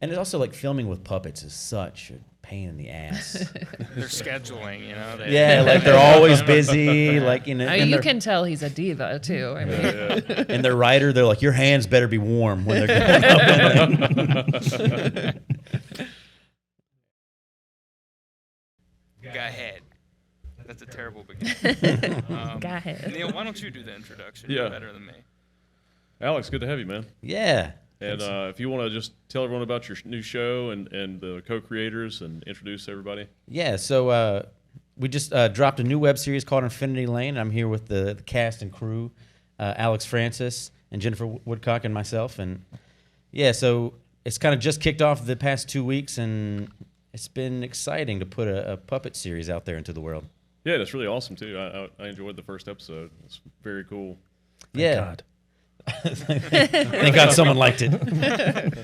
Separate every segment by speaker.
Speaker 1: And it's also like filming with puppets is such a pain in the ass.
Speaker 2: They're scheduling, you know.
Speaker 1: Yeah, like they're always busy. Like
Speaker 3: you can tell he's a diva too. I mean,
Speaker 1: and their writer, they're like, your hands better be warm when they're going up.
Speaker 2: Go ahead. That's a terrible beginning.
Speaker 3: Go ahead.
Speaker 2: Neil, why don't you do the introduction?
Speaker 4: Yeah.
Speaker 2: You're better than me.
Speaker 4: Alex, good to have you, man.
Speaker 1: Yeah.
Speaker 4: And if you want to just tell everyone about your new show and the co-creators and introduce everybody.
Speaker 1: Yeah, so we just dropped a new web series called Infinity Lane. I'm here with the cast and crew, Alex Francis and Jennifer Woodcock and myself. And yeah, so it's kind of just kicked off the past 2 weeks, and it's been exciting to put a puppet series out there into the world.
Speaker 4: Yeah, that's really awesome, too. I enjoyed the first episode. It's very cool.
Speaker 1: Thank
Speaker 3: God.
Speaker 1: Thank God someone liked it.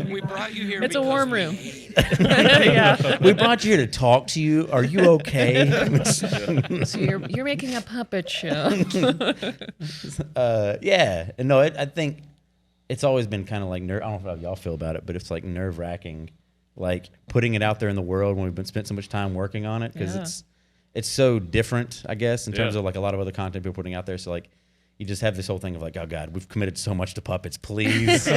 Speaker 2: We brought you here.
Speaker 3: It's a
Speaker 2: because
Speaker 3: warm
Speaker 2: we
Speaker 3: room.
Speaker 2: hate it.
Speaker 3: Yeah.
Speaker 1: We brought you here to talk to you. Are you okay?
Speaker 3: So you're making a puppet show.
Speaker 1: Yeah. And no, I think it's always been kind of like I don't know how y'all feel about it, but it's like nerve-wracking, like putting it out there in the world when we've spent so much time working on it, because it's so different, I guess, in terms of like a lot of other content people are putting out there. So like, you just have this whole thing of like, oh God, we've committed so much to puppets. Please,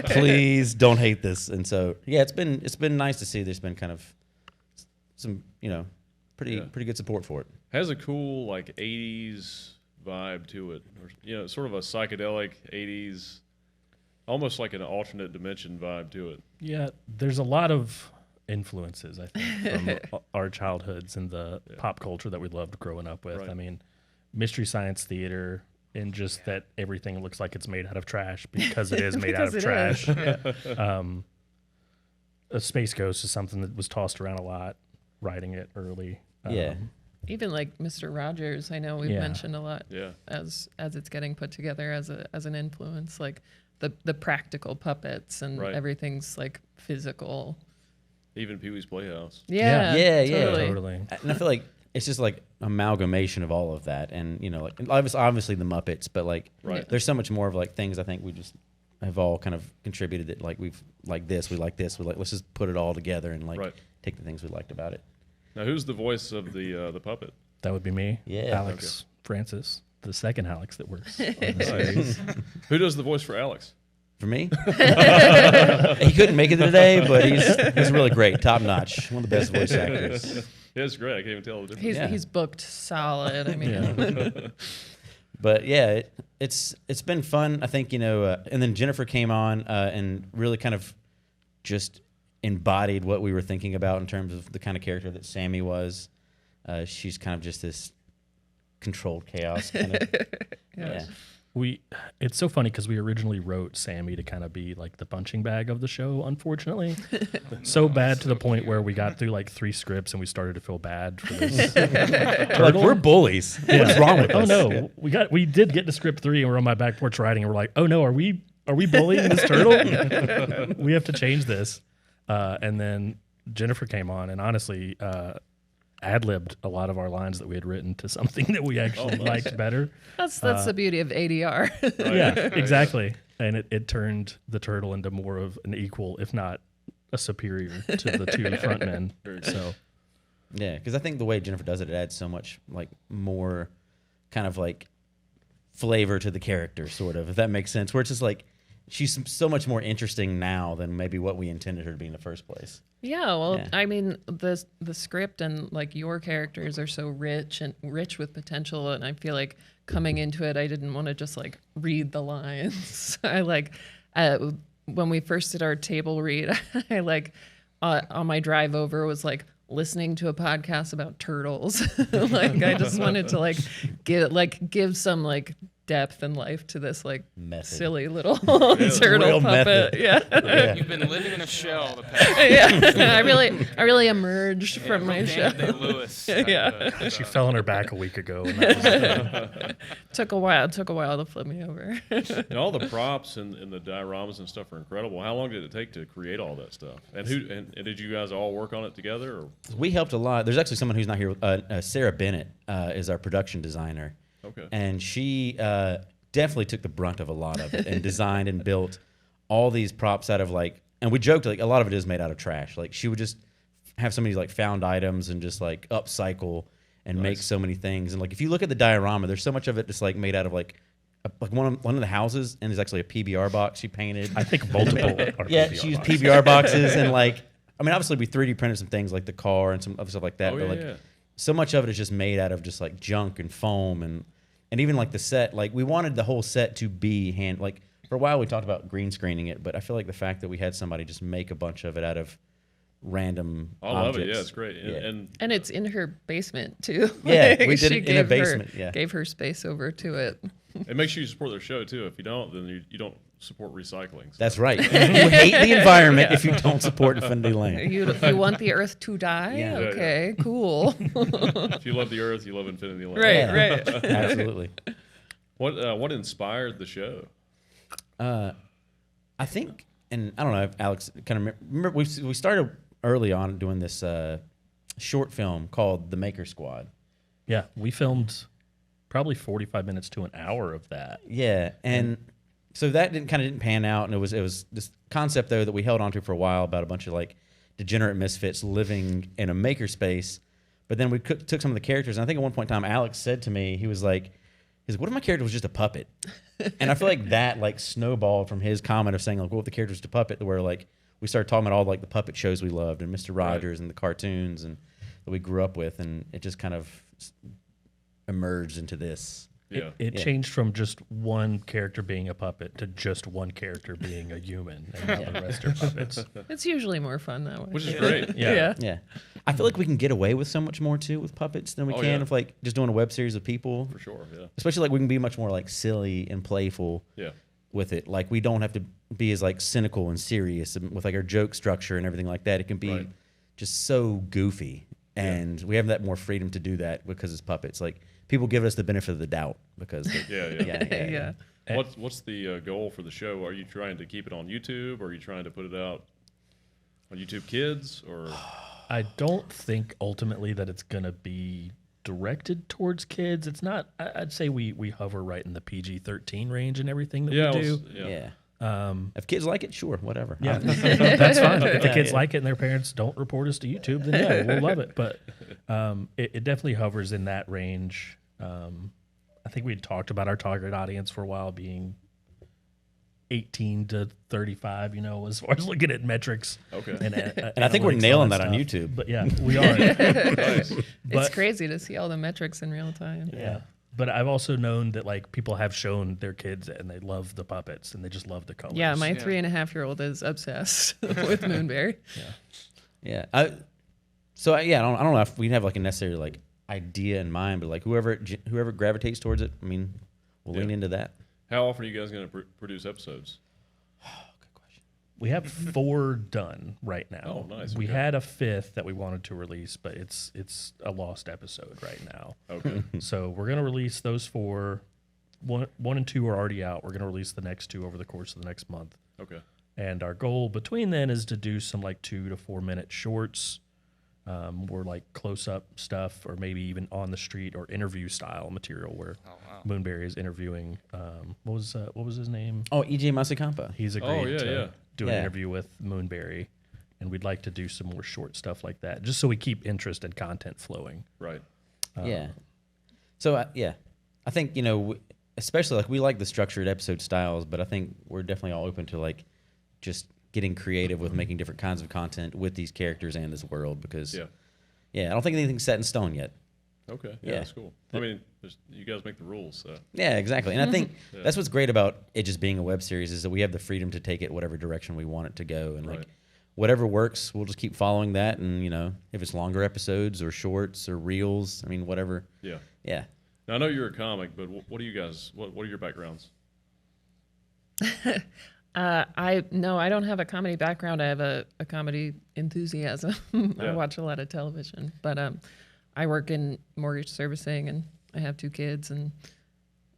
Speaker 1: please don't hate this. And so yeah, it's been nice to see there's been kind of some pretty good support for it.
Speaker 4: Has a cool like 80s vibe to it, or, sort of a psychedelic 80s, almost like an alternate dimension vibe to it.
Speaker 5: Yeah, there's a lot of influences, I think, from our childhoods and the pop culture that we loved growing up with.
Speaker 4: Right.
Speaker 5: I mean, Mystery Science Theater, and just that everything looks like it's made out of trash because it is made out of trash. A Space Ghost is something that was tossed around a lot, writing it early.
Speaker 3: Even like Mr. Rogers, I know we've mentioned a lot as it's getting put together as an influence, like the practical puppets and everything's like physical.
Speaker 4: Even Pee-wee's Playhouse.
Speaker 3: Yeah,
Speaker 5: Totally.
Speaker 1: And I feel like it's just like amalgamation of all of that, and like obviously the Muppets, but like there's so much more of like things I think we just have all kind of contributed that like we like this, let's just put it all together and like take the things we liked about it.
Speaker 4: Now, who's the voice of the puppet?
Speaker 5: That would be me, Alex Francis, the second Alex that works on the series.
Speaker 4: Who does the voice for Alex?
Speaker 1: For me, he couldn't make it today, but he's really great, top notch, one of the best voice actors.
Speaker 4: Yeah, it's great. I can't even tell the difference.
Speaker 3: He's booked solid. I mean,
Speaker 1: but yeah, it's been fun. I think and then Jennifer came on and really kind of just embodied what we were thinking about in terms of the kind of character that Sammy was. She's kind of just this controlled chaos kind of. Yeah.
Speaker 5: It's so funny because we originally wrote Sammy to kind of be like the punching bag of the show, unfortunately. So bad to the point where we got through like 3 scripts and we started to feel bad for this.
Speaker 1: Like, we're bullies. What's wrong with us?
Speaker 5: Oh no, we did get to script 3 and we're on my back porch writing and we're like, oh no, are we bullying this turtle? We have to change this. And then Jennifer came on and honestly ad-libbed a lot of our lines that we had written to something that we actually liked better.
Speaker 3: that's the beauty of ADR.
Speaker 5: Yeah, exactly. And it turned the turtle into more of an equal, if not a superior, to the 2 front men. So,
Speaker 1: yeah, because I think the way Jennifer does it adds so much like more kind of like flavor to the character, sort of, if that makes sense. Where it's just like she's so much more interesting now than maybe what we intended her to be in the first place.
Speaker 3: Yeah, well, I mean, the script and like your characters are so rich with potential, and I feel like coming into it, I didn't want to just like read the lines. I like when we first did our table read, I like on my drive over was like listening to a podcast about turtles. Like I just wanted to like give some like depth and life to this like
Speaker 1: method.
Speaker 3: Silly little turtle puppet. Yeah.
Speaker 2: You've been living in a shell the past.
Speaker 3: I really emerged from my shell.
Speaker 2: Day-Lewis.
Speaker 5: she fell on her back a week ago. And that was
Speaker 3: Took a while to flip me over.
Speaker 4: And all the props and the dioramas and stuff are incredible. How long did it take to create all that stuff? And did you guys all work on it together? Or?
Speaker 1: We helped a lot. There's actually someone who's not here. Sarah Bennett is our production designer.
Speaker 4: Okay.
Speaker 1: And she definitely took the brunt of a lot of it and designed and built all these props out of like and we joked like a lot of it is made out of trash. Like she would just have some of these like found items and just like upcycle and make so many things. And like if you look at the diorama, there's so much of it just like made out of like one of the houses, and there's actually a PBR box she painted.
Speaker 5: I think multiple. Are
Speaker 1: Yeah,
Speaker 5: PBR
Speaker 1: she used
Speaker 5: boxes.
Speaker 1: PBR boxes and like I mean obviously we 3D printed some things like the car and some other stuff like that.
Speaker 4: Oh,
Speaker 1: but
Speaker 4: yeah,
Speaker 1: like
Speaker 4: yeah.
Speaker 1: so much of it is just made out of just like junk and foam and even like the set. Like we wanted the whole set to be like for a while we talked about green screening it, but I feel like the fact that we had somebody just make a bunch of it out of random
Speaker 4: I love
Speaker 1: objects.
Speaker 4: it. Yeah, it's great.
Speaker 1: Yeah.
Speaker 3: And it's in her basement too.
Speaker 1: Yeah, we did
Speaker 3: she
Speaker 1: it in a
Speaker 3: gave
Speaker 1: basement, yeah.
Speaker 3: Gave her space over to it.
Speaker 4: And make sure you support their show too. If you don't, then you don't support recycling. So.
Speaker 1: That's right. You hate the environment if you don't support Infinity Land.
Speaker 3: You want the Earth to die?
Speaker 1: Yeah.
Speaker 3: Okay, cool.
Speaker 4: If you love the Earth, you love Infinity Land.
Speaker 3: Right,
Speaker 1: Yeah.
Speaker 3: right.
Speaker 1: Absolutely.
Speaker 4: What inspired the show?
Speaker 1: I think, and I don't know if Alex kind of remember, we started early on doing this short film called The Maker Squad.
Speaker 5: Yeah, we filmed probably 45 minutes to an hour of that.
Speaker 1: Yeah, and so that didn't pan out, and it was this concept though that we held on to for a while about a bunch of like degenerate misfits living in a maker space. But then we took some of the characters, and I think at one point in time, Alex said to me, he was like, what if my character was just a puppet? And I feel like that like snowballed from his comment of saying like, what if the character was just a puppet, to where like we started talking about all like the puppet shows we loved and Mr. Rogers and the cartoons and that we grew up with, and it just kind of emerged into this.
Speaker 4: Yeah.
Speaker 5: It
Speaker 1: Yeah.
Speaker 5: changed from just one character being a puppet to just one character being a human, and now the rest are puppets.
Speaker 3: It's usually more fun that way.
Speaker 4: Which is great.
Speaker 5: Yeah.
Speaker 1: Yeah, I feel like we can get away with so much more too with puppets than we
Speaker 4: Oh,
Speaker 1: can
Speaker 4: yeah.
Speaker 1: if like just doing a web series of people.
Speaker 4: For sure. Yeah.
Speaker 1: Especially like we can be much more like silly and playful
Speaker 4: Yeah.
Speaker 1: with it. Like we don't have to be as like cynical and serious with like our joke structure and everything like that. It can be
Speaker 4: Right.
Speaker 1: just so goofy, and we have that more freedom to do that because it's puppets. Like people give us the benefit of the doubt because
Speaker 4: Yeah.
Speaker 3: Yeah.
Speaker 4: What's the goal for the show? Are you trying to keep it on YouTube, or are you trying to put it out on YouTube Kids, or?
Speaker 5: I don't think ultimately that it's going to be directed towards kids. It's not. I'd say we hover right in the PG-13 range and everything that we do.
Speaker 1: Yeah. If kids like it, sure, whatever.
Speaker 5: Yeah, that's fine. If the kids like it and their parents don't report us to YouTube, then yeah, we'll love it. But it definitely hovers in that range. I think we talked about our target audience for a while being 18 to 35, as far as looking at metrics.
Speaker 4: Okay.
Speaker 1: And I think we're
Speaker 5: analytics,
Speaker 1: nailing
Speaker 5: all
Speaker 1: that on
Speaker 5: stuff.
Speaker 1: YouTube.
Speaker 5: But yeah, we are.
Speaker 4: Nice.
Speaker 3: It's
Speaker 5: But-
Speaker 3: crazy to see all the metrics in real time.
Speaker 5: Yeah. But I've also known that like people have shown their kids and they love the puppets and they just love the colors.
Speaker 3: Yeah, my
Speaker 2: Yeah.
Speaker 3: 3.5-year-old is obsessed with Moonberry.
Speaker 1: Yeah. I don't know if we have like a necessary like idea in mind, but like whoever gravitates towards it, I mean, we'll lean into that.
Speaker 4: How often are you guys going to produce episodes?
Speaker 5: We have 4 done right now.
Speaker 4: Oh, nice.
Speaker 5: We
Speaker 4: Okay.
Speaker 5: had a 5th that we wanted to release, but it's a lost episode right now.
Speaker 4: Okay.
Speaker 5: So we're gonna release those 4. One and 2 are already out. We're gonna release the next 2 over the course of the next month.
Speaker 4: Okay.
Speaker 5: And our goal between then is to do some like 2 to 4 minute shorts, or like close up stuff, or maybe even on the street or interview style material where
Speaker 2: Oh, wow.
Speaker 5: Moonberry is interviewing. What was his name?
Speaker 1: Oh, EJ Masakampa.
Speaker 5: He's agreed to
Speaker 4: yeah.
Speaker 5: do an
Speaker 1: Yeah.
Speaker 5: interview with Moonberry, and we'd like to do some more short stuff like that, just so we keep interest and content flowing.
Speaker 4: Right.
Speaker 1: Yeah. So I think especially like we like the structured episode styles, but I think we're definitely all open to like just getting creative with making different kinds of content with these characters and this world because I don't think anything's set in stone yet.
Speaker 4: Okay.
Speaker 1: Yeah.
Speaker 4: Yeah, that's cool. I mean, you guys make the rules. So.
Speaker 1: Yeah, exactly. And I think that's what's great about it just being a web series is that we have the freedom to take it whatever direction we want it to go, and like
Speaker 4: Right.
Speaker 1: whatever works, we'll just keep following that. And if it's longer episodes or shorts or reels, I mean, whatever.
Speaker 4: Yeah.
Speaker 1: Yeah.
Speaker 4: Now, I know you're a comic, but what do you guys? What are your backgrounds?
Speaker 3: I don't have a comedy background. I have a comedy enthusiasm. I
Speaker 4: Yeah.
Speaker 3: watch a lot of television, but I work in mortgage servicing, and I have 2 kids, and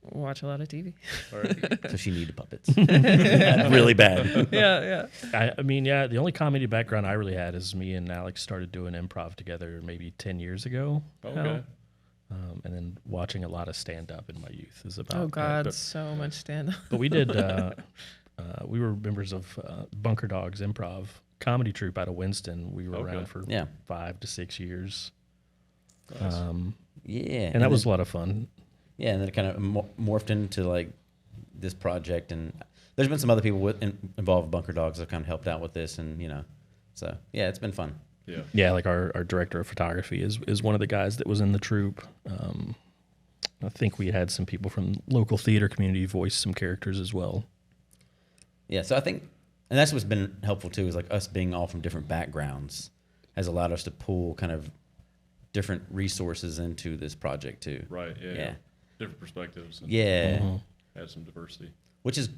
Speaker 3: watch a lot of TV.
Speaker 4: All right.
Speaker 1: So she needed puppets. Really bad.
Speaker 3: yeah.
Speaker 5: I mean, yeah, the only comedy background I really had is me and Alex started doing improv together maybe 10 years ago.
Speaker 4: Okay.
Speaker 5: now. And then watching a lot of stand up in my youth is about
Speaker 3: Oh
Speaker 5: it.
Speaker 3: God,
Speaker 5: But,
Speaker 3: so much stand up.
Speaker 5: but we did we were members of Bunker Dogs Improv comedy troupe out of Winston. We were
Speaker 4: Okay.
Speaker 5: around for
Speaker 1: Yeah.
Speaker 5: 5 to 6 years.
Speaker 1: Yeah.
Speaker 5: And that was a lot of fun.
Speaker 1: Yeah, and then it kind of morphed into like this project, and there's been some other people involved with Bunker Dogs that kind of helped out with this, and so yeah, it's been fun.
Speaker 4: Yeah.
Speaker 5: Yeah, like our director of photography is one of the guys that was in the troupe. I think we had some people from local theater community voice some characters as well.
Speaker 1: Yeah, so I think, and that's what's been helpful too, is like us being all from different backgrounds has allowed us to pull kind of different resources into this project too.
Speaker 4: Right. Yeah.
Speaker 1: Yeah.
Speaker 4: Different perspectives. And
Speaker 1: Yeah.
Speaker 4: Add some diversity.
Speaker 1: Which is,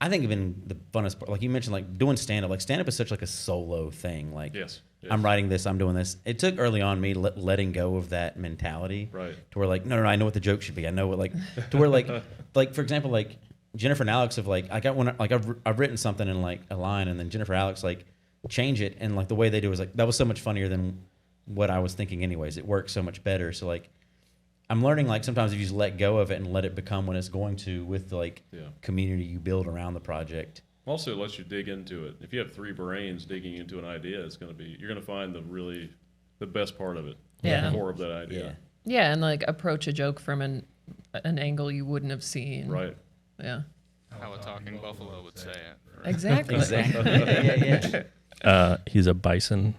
Speaker 1: I think, been the funnest part. Like you mentioned, like doing stand up. Like stand up is such like a solo thing. Like
Speaker 4: Yes.
Speaker 1: I'm writing this, I'm doing this. It took early on me letting go of that mentality.
Speaker 4: Right.
Speaker 1: To where like, no, I know what the joke should be. I know what like, to where like for example, like Jennifer and Alex have like, I got one, like I've written something in like a line, and then Jennifer and Alex like change it, and like the way they do it is like, that was so much funnier than what I was thinking anyways. It works so much better. So like, I'm learning like sometimes if you just let go of it and let it become when it's going to with the like community you build around the project.
Speaker 4: Also, it lets you dig into it. If you have 3 brains digging into an idea, you're going to find the best part of it.
Speaker 3: Yeah.
Speaker 4: The core of that idea.
Speaker 3: Yeah, and like approach a joke from an angle you wouldn't have seen.
Speaker 4: Right.
Speaker 3: Yeah.
Speaker 2: How a talking buffalo would say it.
Speaker 3: Exactly.
Speaker 5: He's a bison.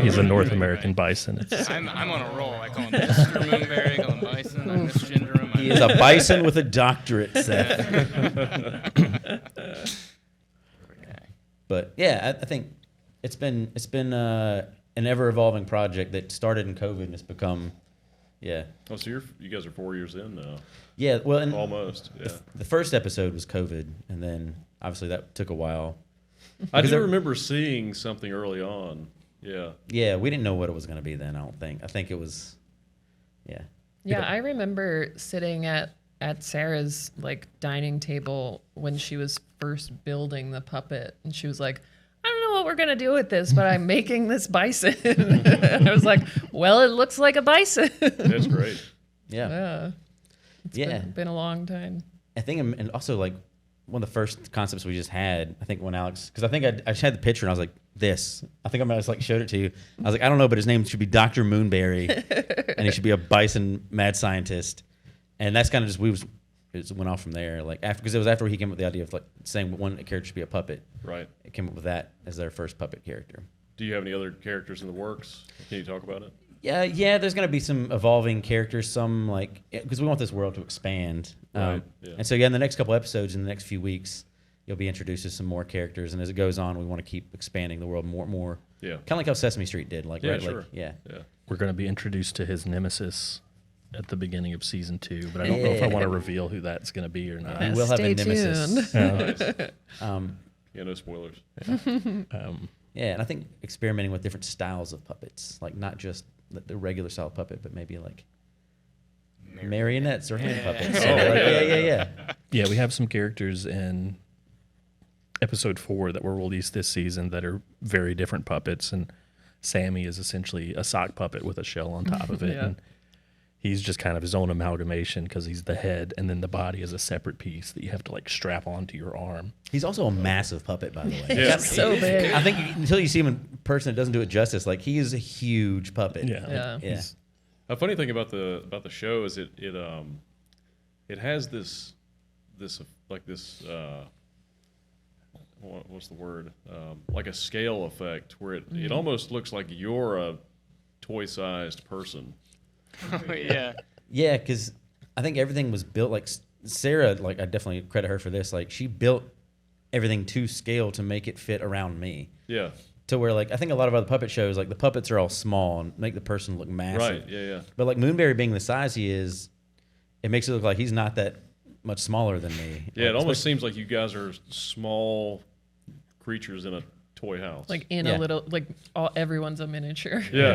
Speaker 5: He's a North American bison.
Speaker 2: I'm on a roll. I call him Mr. Moonberry, I call him Bison, I misgender him.
Speaker 1: He is a bison with a doctorate, Seth. But yeah, I think it's been an ever evolving project that started in COVID and it's become,
Speaker 4: Oh, so you guys are 4 years in now.
Speaker 1: Yeah, well, and
Speaker 4: Almost. Yeah.
Speaker 1: the first episode was COVID, and then obviously that took a while.
Speaker 4: I do remember seeing something early on. Yeah.
Speaker 1: Yeah, we didn't know what it was going to be then. I don't think. I think it was,
Speaker 3: Yeah, I remember sitting at Sarah's like dining table when she was first building the puppet, and she was like, I don't know what we're gonna do with this, but I'm making this bison. I was like, well, it looks like a bison.
Speaker 4: That's great.
Speaker 1: Yeah.
Speaker 3: It's been a long time.
Speaker 1: I think, and also like one of the first concepts we just had, I think when Alex, because I think I just had the picture and I was like, this. I think I might have like showed it to you. I was like, I don't know, but his name should be Dr. Moonberry, and he should be a bison mad scientist. And that's kind of just it went off from there. Like after, because it was after he came up with the idea of like saying one character should be a puppet.
Speaker 4: Right.
Speaker 1: It came up with that as their first puppet character.
Speaker 4: Do you have any other characters in the works? Can you talk about it?
Speaker 1: Yeah. There's gonna be some evolving characters. Some like because we want this world to expand.
Speaker 4: Right. Yeah.
Speaker 1: And so in the next couple episodes, in the next few weeks, you'll be introduced to some more characters. And as it goes on, we want to keep expanding the world more.
Speaker 4: Yeah.
Speaker 1: Kind of like how Sesame Street did. Like
Speaker 4: Yeah,
Speaker 1: right.
Speaker 4: sure.
Speaker 1: Like, yeah.
Speaker 5: We're going to be introduced to his nemesis at the beginning of season 2, but I don't know if I want to reveal who that's going to be or not.
Speaker 1: We will have
Speaker 3: Stay
Speaker 1: a nemesis.
Speaker 3: tuned.
Speaker 4: Nice. Yeah, no spoilers.
Speaker 1: Yeah, and I think experimenting with different styles of puppets, like not just the regular style puppet, but maybe like marionettes or hand puppets. So yeah.
Speaker 5: Yeah, we have some characters in episode 4 that were released this season that are very different puppets, and Sammy is essentially a sock puppet with a shell on top of it.
Speaker 3: Yeah.
Speaker 5: And he's just kind of his own amalgamation because he's the head, and then the body is a separate piece that you have to like strap onto your arm.
Speaker 1: He's also a massive puppet, by the way.
Speaker 4: Yeah.
Speaker 3: So big.
Speaker 1: I think until you see him in person, it doesn't do it justice. Like he is a huge puppet.
Speaker 3: Yeah.
Speaker 1: Yeah.
Speaker 4: A funny thing about the show is it has this what's the word, like a scale effect where it almost looks like you're a toy-sized person.
Speaker 2: Yeah.
Speaker 1: Yeah, because I think everything was built like Sarah. Like I definitely credit her for this. Like she built everything to scale to make it fit around me.
Speaker 4: Yeah.
Speaker 1: To where like I think a lot of other puppet shows, like the puppets are all small and make the person look massive.
Speaker 4: Right. Yeah.
Speaker 1: But like Moonberry being the size he is, it makes it look like he's not that much smaller than me.
Speaker 4: Yeah.
Speaker 1: Like,
Speaker 4: It almost seems like you guys are small creatures in a toy house.
Speaker 3: Like in a little, like everyone's a miniature.
Speaker 4: Yeah.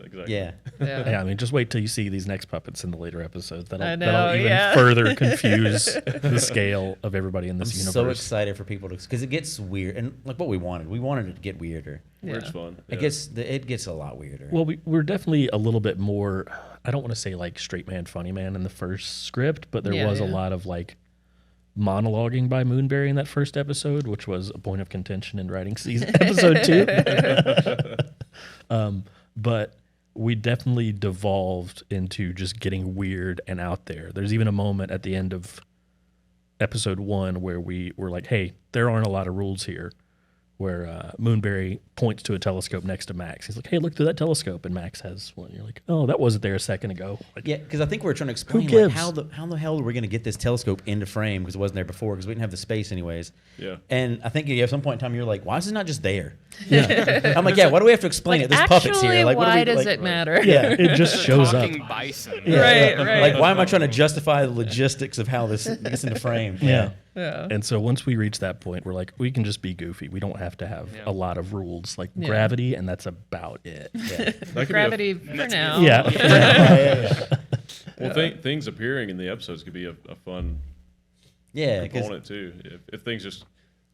Speaker 4: Exactly.
Speaker 1: Yeah.
Speaker 5: Yeah, I mean, just wait till you see these next puppets in the later episodes.
Speaker 3: I know,
Speaker 5: that'll even
Speaker 3: yeah.
Speaker 5: further confuse the scale of everybody in this
Speaker 1: I'm
Speaker 5: universe.
Speaker 1: so excited for people to, because it gets weird, and like what we wanted it to get weirder.
Speaker 4: Weird's fun.
Speaker 1: It gets a lot weirder.
Speaker 5: Well, we're definitely a little bit more, I don't want to say like straight man, funny man in the first script, but there was a lot of like monologuing by Moonberry in that first episode, which was a point of contention in writing episode 2. But we definitely devolved into just getting weird and out there. There's even a moment at the end of episode 1 where we were like, hey, there aren't a lot of rules here, where Moonberry points to a telescope next to Max. He's like, hey, look through that telescope. And Max has one. You're like, oh, that wasn't there a second ago. Like,
Speaker 1: Yeah, because I think we were trying to explain like,
Speaker 5: gives?
Speaker 1: how the hell are we going to get this telescope into frame because it wasn't there before because we didn't have the space anyways.
Speaker 4: Yeah.
Speaker 1: And I think at some point in time you're like, why is it not just there?
Speaker 5: yeah.
Speaker 1: I'm like, yeah, why do we have to explain it? There's puppets here. Like, what
Speaker 3: why
Speaker 1: do we,
Speaker 3: does
Speaker 1: like,
Speaker 3: it matter?
Speaker 5: Yeah, it just shows up.
Speaker 2: Talking bison.
Speaker 3: Right, right.
Speaker 1: Like, why am I trying to justify the logistics of how this gets into frame?
Speaker 5: Yeah.
Speaker 3: Yeah.
Speaker 5: And so once we reach that point, we're like, we can just be goofy. We don't have to have
Speaker 2: Yeah.
Speaker 5: a lot of rules like
Speaker 3: Yeah.
Speaker 5: gravity, and that's about it.
Speaker 1: Yeah.
Speaker 4: That could be
Speaker 3: Gravity for now.
Speaker 5: Yeah.
Speaker 4: well, things appearing in the episodes could be a fun
Speaker 1: Yeah, because
Speaker 4: component too. If things just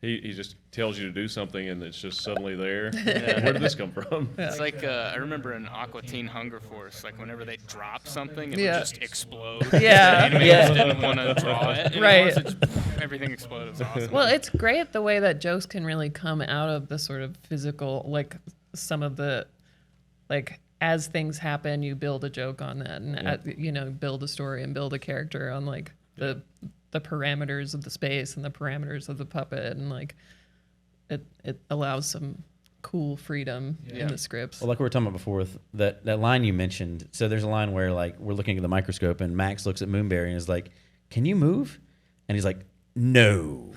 Speaker 4: he just tells you to do something and it's just suddenly there. Where did this come from?
Speaker 2: It's like I remember in Aqua Teen Hunger Force, like whenever they drop something, it
Speaker 3: Yeah.
Speaker 2: would just explode.
Speaker 3: Yeah.
Speaker 2: The animators
Speaker 1: Yeah.
Speaker 2: didn't want to draw it. anymore,
Speaker 3: Right.
Speaker 2: so just, everything exploded. It was awesome.
Speaker 3: Well, it's great the way that jokes can really come out of the sort of physical, like some of the, like as things happen, you build a joke on that, and build a story and build a character on like the parameters of the space and the parameters of the puppet, and like it allows some cool freedom in the scripts.
Speaker 1: well, like we were talking about before with that line you mentioned. So there's a line where like we're looking at the microscope and Max looks at Moonberry and is like, "Can you move?" And he's like, "No."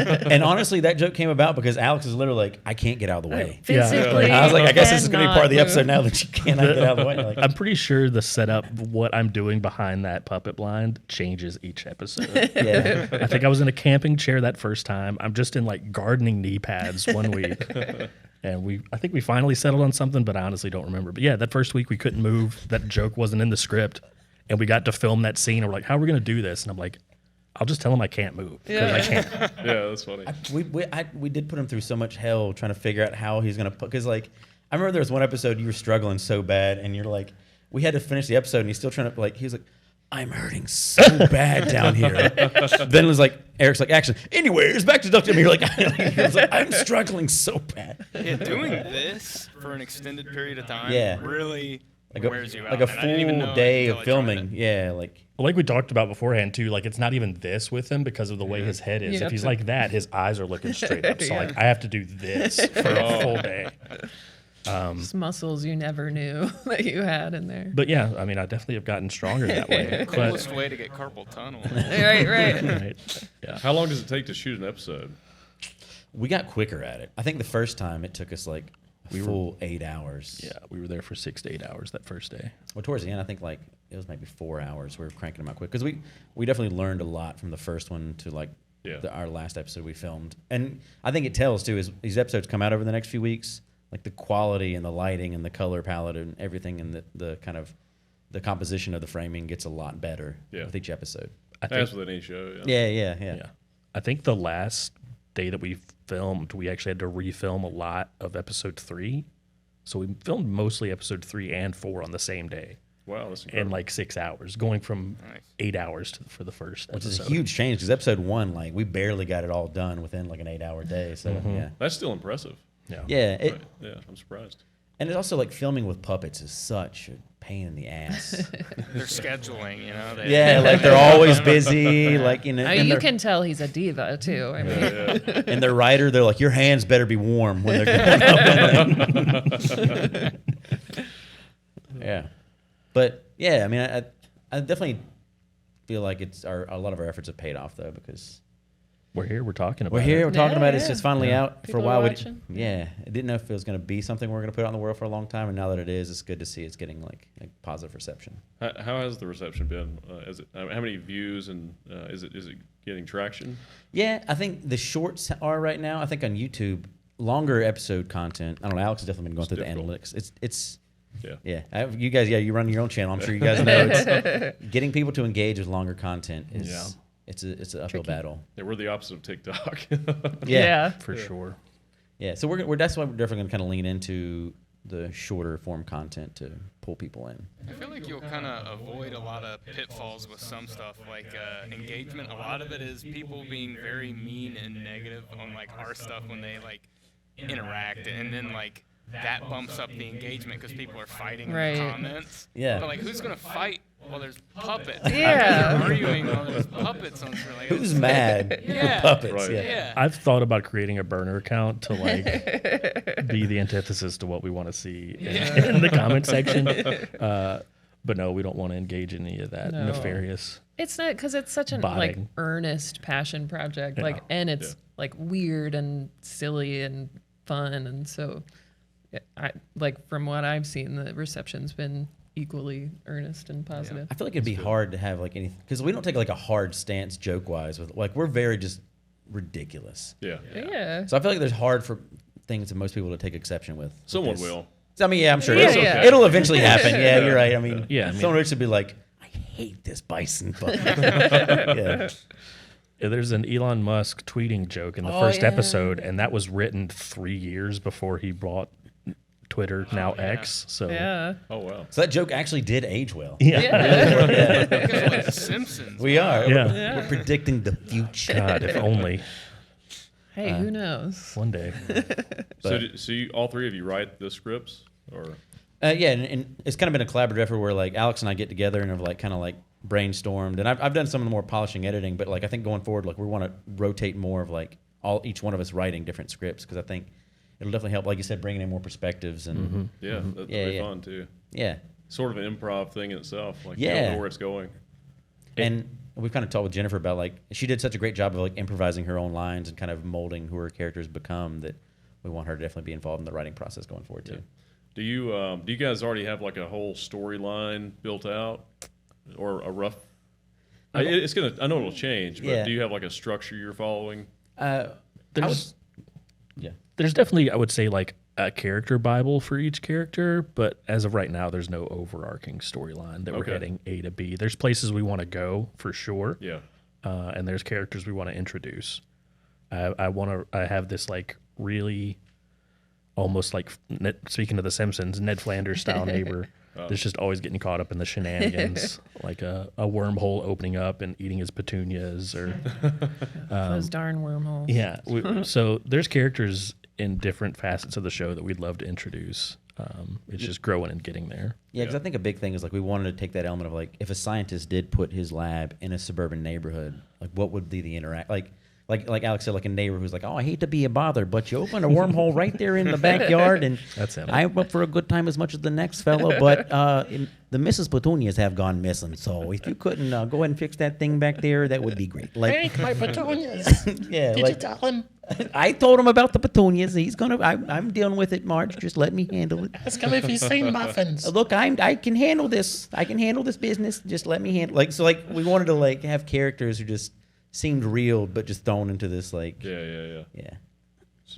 Speaker 1: And honestly, that joke came about because Alex is literally like, "I can't get out of the way."
Speaker 3: Physically,
Speaker 1: I was like, I guess this is going to be part of the
Speaker 3: cannot
Speaker 1: episode
Speaker 3: move.
Speaker 1: now that you cannot get out of the way. Like,
Speaker 5: I'm pretty sure the setup, what I'm doing behind that puppet blind, changes each episode.
Speaker 1: yeah.
Speaker 5: I think I was in a camping chair that first time. I'm just in like gardening knee pads one week. And I think we finally settled on something, but I honestly don't remember. But yeah, that first week we couldn't move. That joke wasn't in the script. And we got to film that scene and we're like, how are we going to do this? And I'm like, I'll just tell him I can't move because I can't.
Speaker 4: Yeah, that's funny.
Speaker 1: We did put him through so much hell trying to figure out how he's going to put, because like, I remember there was one episode you were struggling so bad and you're like, we had to finish the episode and he's still trying to, like, he was like, I'm hurting so bad down here. Then it was like, Eric's like, action. Anyways, back to Doctor. You're like, he was like, I'm struggling so bad.
Speaker 2: Yeah, doing this for an extended period of time
Speaker 1: Yeah.
Speaker 2: really
Speaker 1: Like
Speaker 2: wears you out.
Speaker 1: like a
Speaker 2: man. I didn't even
Speaker 1: full
Speaker 2: know
Speaker 1: day
Speaker 2: until
Speaker 1: of
Speaker 2: I tried
Speaker 1: filming.
Speaker 2: it.
Speaker 1: Yeah, like
Speaker 5: Like we talked about beforehand too, like it's not even this with him because of the way his head is.
Speaker 3: You
Speaker 5: If
Speaker 3: have
Speaker 5: he's
Speaker 3: to-
Speaker 5: like that, his eyes are looking straight up. So
Speaker 3: Yeah.
Speaker 5: like I have to do this for a full day.
Speaker 3: Just muscles you never knew that you had in there.
Speaker 5: But yeah, I mean, I definitely have gotten stronger that way. But,
Speaker 2: Coolest way to get carpal tunnel.
Speaker 3: Right.
Speaker 5: right. Yeah.
Speaker 4: How long does it take to shoot an episode?
Speaker 1: we got quicker at it. I think the first time it took us like a full 8 hours.
Speaker 5: Yeah, we were there for 6 to 8 hours that first day.
Speaker 1: Well, towards the end, I think like it was maybe 4 hours. We were cranking them out quick because we definitely learned a lot from the first one to like our last episode we filmed. And I think it tells too is these episodes come out over the next few weeks. Like the quality and the lighting and the color palette and everything and the kind of the composition of the framing gets a lot better with each episode.
Speaker 5: I think,
Speaker 4: As with any show.
Speaker 1: Yeah.
Speaker 5: I think the last day that we filmed, we actually had to refilm a lot of episode 3. So we filmed mostly episode 3 and 4 on the same day.
Speaker 4: Wow, that's
Speaker 5: In
Speaker 4: incredible.
Speaker 5: like 6 hours, going from
Speaker 2: Nice.
Speaker 5: 8 hours for the first
Speaker 1: Which
Speaker 5: episode.
Speaker 1: is a huge change because episode 1, like we barely got it all done within like an 8 hour day. So
Speaker 4: That's still impressive.
Speaker 1: yeah.
Speaker 4: Right. Yeah, I'm surprised.
Speaker 1: And it's also like filming with puppets is such a pain in the ass.
Speaker 2: Their scheduling, you know.
Speaker 1: Yeah, like they're always busy. Like and
Speaker 3: You
Speaker 1: their,
Speaker 3: can tell he's a diva too. I mean,
Speaker 1: and their writer, they're like, your hands better be warm when they're going up. Yeah, but yeah, I mean, I definitely feel like a lot of our efforts have paid off though because
Speaker 5: We're here, we're talking about
Speaker 1: we're here,
Speaker 5: it.
Speaker 1: we're talking about it. It's
Speaker 3: Yeah.
Speaker 1: just finally out
Speaker 3: People
Speaker 1: for a
Speaker 3: are
Speaker 1: while.
Speaker 3: watching.
Speaker 1: I didn't know if it was going to be something we're going to put out in the world for a long time, and now that it is, it's good to see it's getting like positive reception.
Speaker 4: How has the reception been? How many views and is it getting traction?
Speaker 1: Yeah, I think the shorts are right now. I think on YouTube, longer episode content. I don't know. Alex has definitely been going
Speaker 4: It's
Speaker 1: through
Speaker 4: difficult.
Speaker 1: the analytics. It's
Speaker 4: Yeah.
Speaker 1: You guys, you run your own channel. I'm sure you guys know. It's, getting people to engage with longer content is it's an uphill battle.
Speaker 4: Yeah, we're the opposite of TikTok.
Speaker 3: yeah.
Speaker 5: For sure.
Speaker 1: Yeah. So we're that's why we're definitely going to kind of lean into the shorter form content to pull people in.
Speaker 2: I feel like you'll kind of avoid a lot of pitfalls with some stuff, like engagement. A lot of it is people being very mean and negative on like our stuff when they like interact, and then like that bumps up the engagement because people are fighting in the comments.
Speaker 1: Yeah.
Speaker 2: But like, who's gonna fight while there's puppets?
Speaker 3: Yeah.
Speaker 2: They're arguing while there's puppets on screen. Like,
Speaker 1: Who's mad?
Speaker 2: Yeah.
Speaker 1: Puppets.
Speaker 4: Right.
Speaker 1: Yeah.
Speaker 5: I've thought about creating a burner account to like be the antithesis to what we want to see in the comment section. But no, we don't want to engage in any of that
Speaker 3: No.
Speaker 5: nefarious.
Speaker 3: It's not because it's such an like
Speaker 5: Botting.
Speaker 3: earnest passion project,
Speaker 5: Yeah.
Speaker 3: like, and it's like weird and silly and fun, and so I like from what I've seen, the reception's been equally earnest and positive.
Speaker 1: I feel like it'd be hard to have like anything because we don't take like a hard stance joke wise with like we're very just ridiculous.
Speaker 4: Yeah.
Speaker 3: Yeah.
Speaker 1: So I feel like there's hard for things that most people to take exception with.
Speaker 4: Someone
Speaker 1: this.
Speaker 4: will.
Speaker 1: I mean, yeah, I'm sure
Speaker 3: Yeah,
Speaker 1: it'll,
Speaker 3: yeah.
Speaker 1: it'll eventually happen. Yeah, you're right. I mean,
Speaker 5: Yeah, I mean-
Speaker 1: someone should be like, I hate this bison. But yeah.
Speaker 5: Yeah, there's an Elon Musk tweeting joke in the
Speaker 1: Oh,
Speaker 5: first
Speaker 1: yeah.
Speaker 5: episode, and that was written 3 years before he bought Twitter, now
Speaker 2: yeah.
Speaker 5: X. So
Speaker 3: Yeah.
Speaker 4: Oh wow.
Speaker 1: So that joke actually did age well.
Speaker 5: yeah.
Speaker 3: Yeah.
Speaker 2: Because we're like the Simpsons.
Speaker 1: We are.
Speaker 5: Yeah.
Speaker 1: We're predicting the future.
Speaker 5: God, if only
Speaker 3: Hey, who knows?
Speaker 5: one day.
Speaker 4: So you, all three of you write the scripts, or
Speaker 1: Yeah, and it's kind of been a collaborative effort where like Alex and I get together and have like kind of like brainstormed, and I've done some of the more polishing editing, but like I think going forward, like we want to rotate more of like each one of us writing different scripts because I think it'll definitely help, like you said, bringing in more perspectives and
Speaker 4: yeah, that'd
Speaker 1: Yeah,
Speaker 4: be
Speaker 1: yeah.
Speaker 4: fun too.
Speaker 1: yeah.
Speaker 4: Sort of an improv thing in itself. Like you
Speaker 1: Yeah.
Speaker 4: don't know where it's going.
Speaker 1: And we've kind of talked with Jennifer about like she did such a great job of like improvising her own lines and kind of molding who her characters become that we want her to definitely be involved in the writing process going forward too.
Speaker 4: Do you guys already have like a whole storyline built out, or a rough? I know it'll change, but
Speaker 1: Yeah.
Speaker 4: do you have like a structure you're following?
Speaker 5: There's
Speaker 1: Yeah.
Speaker 5: there's definitely, I would say, like a character Bible for each character, but as of right now, there's no overarching storyline that we're
Speaker 4: Okay.
Speaker 5: heading A to B. There's places we want to go for sure,
Speaker 4: Yeah.
Speaker 5: and there's characters we want to introduce. I have this like really almost like speaking of The Simpsons, Ned Flanders style neighbor that's just always getting caught up in the shenanigans, like a wormhole opening up and eating his petunias, or
Speaker 3: Those darn wormholes.
Speaker 5: yeah. So there's characters in different facets of the show that we'd love to introduce. It's just growing and getting there.
Speaker 1: Yeah, because I think a big thing is like we wanted to take that element of like if a scientist did put his lab in a suburban neighborhood, like what would be the interact like Alex said, like a neighbor who's like, oh, I hate to be a bother, but you open a wormhole right there in the backyard, and
Speaker 5: That's him.
Speaker 1: I'm up for a good time as much as the next fellow, but the Mrs. Petunias have gone missing, so if you couldn't go ahead and fix that thing back there, that would be great. Like,
Speaker 6: my petunias.
Speaker 1: yeah,
Speaker 6: Did
Speaker 1: like,
Speaker 6: you tell him?
Speaker 1: I told him about the petunias. He's gonna. I'm dealing with it, Marge. Just let me handle it.
Speaker 6: Ask him if he's seen muffins.
Speaker 1: Look, I can handle this. I can handle this business. Just let me handle. Like so, like we wanted to like have characters who just seemed real, but just thrown into this like
Speaker 4: Yeah.
Speaker 1: yeah,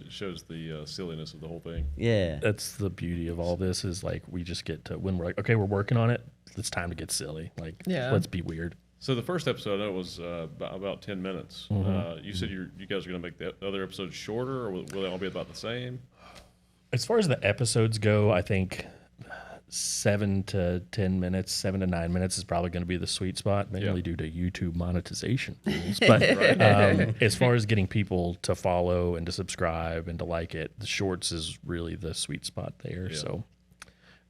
Speaker 4: Shows the silliness of the whole thing.
Speaker 1: yeah.
Speaker 5: That's the beauty of all this is like we just get to, when we're like, okay, we're working on it. It's time to get silly. Like,
Speaker 3: Yeah.
Speaker 5: let's be weird.
Speaker 4: So the first episode, I know, was about 10 minutes. You said you guys are going to make the other episodes shorter, or will they all be about the same?
Speaker 5: As far as the episodes go, I think 7 to 10 minutes, 7 to 9 minutes is probably going to be the sweet spot, mainly due to YouTube monetization rules. But as far as getting people to follow and to subscribe and to like it, the shorts is really the sweet spot there.
Speaker 4: Yeah.
Speaker 5: So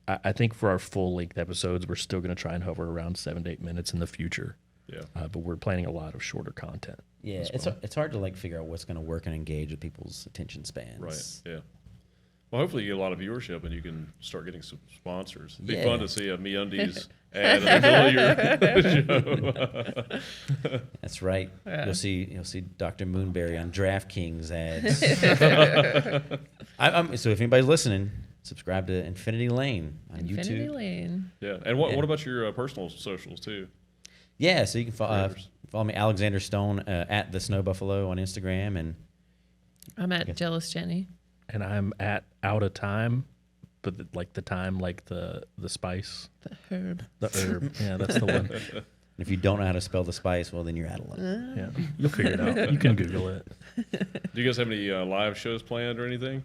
Speaker 5: I think for our full length episodes, we're still going to try and hover around 7 to 8 minutes in the future.
Speaker 4: Yeah.
Speaker 5: But we're planning a lot of shorter content.
Speaker 1: Yeah, it's hard to like figure out what's going to work and engage with people's attention spans.
Speaker 4: Right. Yeah. Well, hopefully you get a lot of viewership and you can start getting some sponsors. It'd be
Speaker 1: Yeah.
Speaker 4: fun to see a MeUndies ad in the middle of your show.
Speaker 1: That's right.
Speaker 3: Yeah.
Speaker 1: You'll see Dr. Moonberry on DraftKings ads. So if anybody's listening, subscribe to Infinity Lane on
Speaker 3: Infinity
Speaker 1: YouTube.
Speaker 3: Lane.
Speaker 4: Yeah. And what about your personal socials too?
Speaker 1: Yeah, so you can
Speaker 4: Creators.
Speaker 1: follow me, Alexander Stone, at the Snow Buffalo on Instagram, and
Speaker 3: I'm at Jealous Jenny.
Speaker 5: And I'm at Out of Time, but the time, like the spice,
Speaker 3: The herb.
Speaker 5: the herb. Yeah, that's the one.
Speaker 1: And if you don't know how to spell the spice, well, then you're out of luck.
Speaker 5: Yeah, you'll figure it out. You can Google it.
Speaker 4: Do you guys have any live shows planned or anything?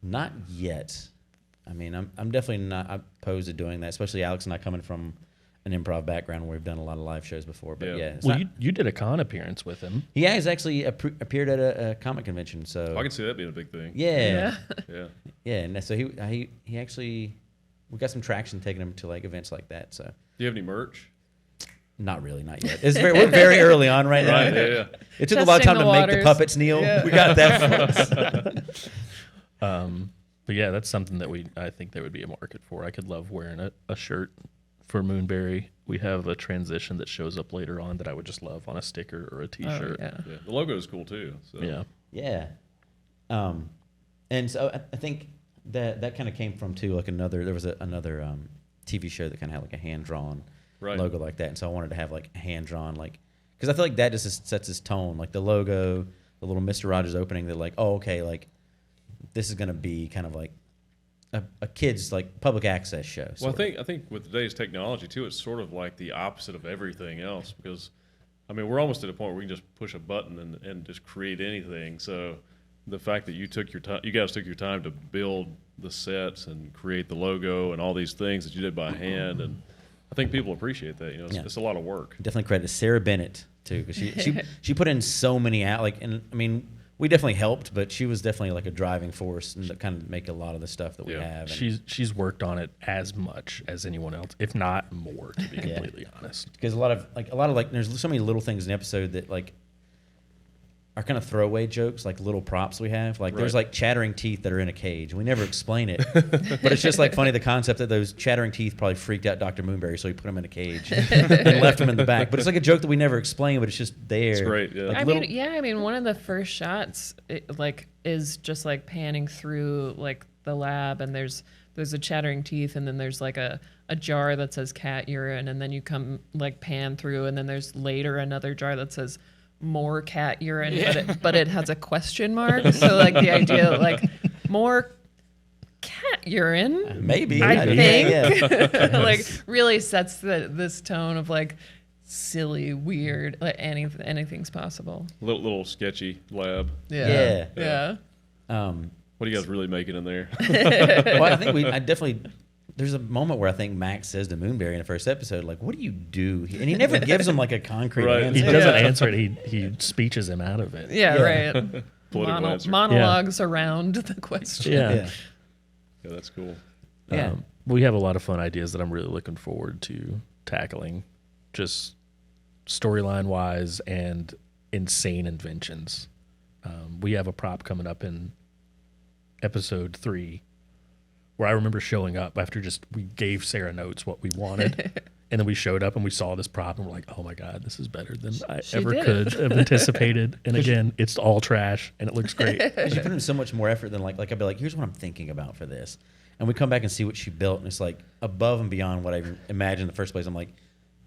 Speaker 1: Not yet. I mean, I'm definitely not opposed to doing that, especially Alex and I coming from an improv background where we've done a lot of live shows before. But yeah,
Speaker 5: well, you did a con appearance with him.
Speaker 1: he has actually appeared at a comic convention. So
Speaker 4: I can see that being a big thing.
Speaker 1: yeah,
Speaker 4: Yeah.
Speaker 1: yeah. And so he actually, we got some traction taking him to like events like that. So
Speaker 4: Do you have any merch?
Speaker 1: not really, not yet. We're very early on right now.
Speaker 4: Right. Yeah.
Speaker 1: It took a lot of time
Speaker 3: Testing
Speaker 1: to
Speaker 3: the
Speaker 1: make the
Speaker 3: waters.
Speaker 1: puppets kneel.
Speaker 3: Yeah.
Speaker 1: We got that.
Speaker 5: But yeah, that's something that I think there would be a market for. I could love wearing a shirt for Moonberry. We have a transition that shows up later on that I would just love on a sticker or a T-shirt.
Speaker 3: yeah.
Speaker 4: Yeah. The logo is cool too. So.
Speaker 5: Yeah.
Speaker 1: Yeah. And so I think that kind of came from too, like there was another TV show that kind of had like a hand-drawn
Speaker 4: Right.
Speaker 1: logo like that. And so I wanted to have like hand-drawn, like, because I feel like that just sets his tone, like the logo, the little Mr. Rogers opening, that like, oh, okay, like this is going to be kind of like a kid's like public access show.
Speaker 4: Well, I think with today's technology too, it's sort of like the opposite of everything else, because I mean we're almost at a point where we can just push a button and just create anything. So the fact that you guys took your time to build the sets and create the logo and all these things that you did by hand, and I think people appreciate that. You know, it's a lot of work.
Speaker 1: Definitely credit to Sarah Bennett too, because she put in so many out. Like, and I mean, we definitely helped, but she was definitely like a driving force and kind of make a lot of the stuff that we have. And
Speaker 5: She's worked on it as much as anyone else, if not more, to be completely honest.
Speaker 1: because a lot of there's so many little things in the episode that like are kind of throwaway jokes, like little props we have. Like there's
Speaker 4: Right.
Speaker 1: like chattering teeth that are in a cage. We never explain it, but it's just like funny the concept that those chattering teeth probably freaked out Dr. Moonberry, so he put them in a cage and left them in the back. But it's like a joke that we never explain, but it's just there.
Speaker 4: It's great. Yeah.
Speaker 1: Like
Speaker 3: I mean, one of the first shots, is just like panning through like the lab, and there's a chattering teeth, and then there's like a jar that says cat urine, and then you come like pan through, and then there's later another jar that says more cat urine, but it has a question mark. So like the idea like more cat urine,
Speaker 1: maybe
Speaker 3: I think,
Speaker 1: yeah.
Speaker 3: like really sets this tone of like silly, weird, like anything's possible.
Speaker 4: Little sketchy lab.
Speaker 1: Yeah.
Speaker 3: Yeah.
Speaker 4: What are you guys really making in there?
Speaker 1: Well, I think I definitely. There's a moment where I think Max says to Moonberry in the first episode, like, "What do you do?" And he never gives him like a concrete
Speaker 4: Right.
Speaker 1: answer.
Speaker 5: He doesn't answer it. He speeches him out of it.
Speaker 3: Yeah,
Speaker 1: Yeah.
Speaker 3: right.
Speaker 4: Political answer.
Speaker 3: Monologues around the question.
Speaker 5: Yeah.
Speaker 1: Yeah.
Speaker 4: Yeah, that's cool.
Speaker 1: Yeah.
Speaker 5: We have a lot of fun ideas that I'm really looking forward to tackling, just storyline wise and insane inventions. We have a prop coming up in episode 3 where I remember showing up after we gave Sarah notes what we wanted. And then we showed up and we saw this prop and we're like, oh my God, this is better than I
Speaker 3: She
Speaker 5: ever
Speaker 3: did
Speaker 5: could
Speaker 3: it.
Speaker 5: have anticipated. And again, it's all trash and it looks great.
Speaker 1: She put in so much more effort than like I'd be like, here's what I'm thinking about for this, and we come back and see what she built, and it's like above and beyond what I imagined in the first place. I'm like,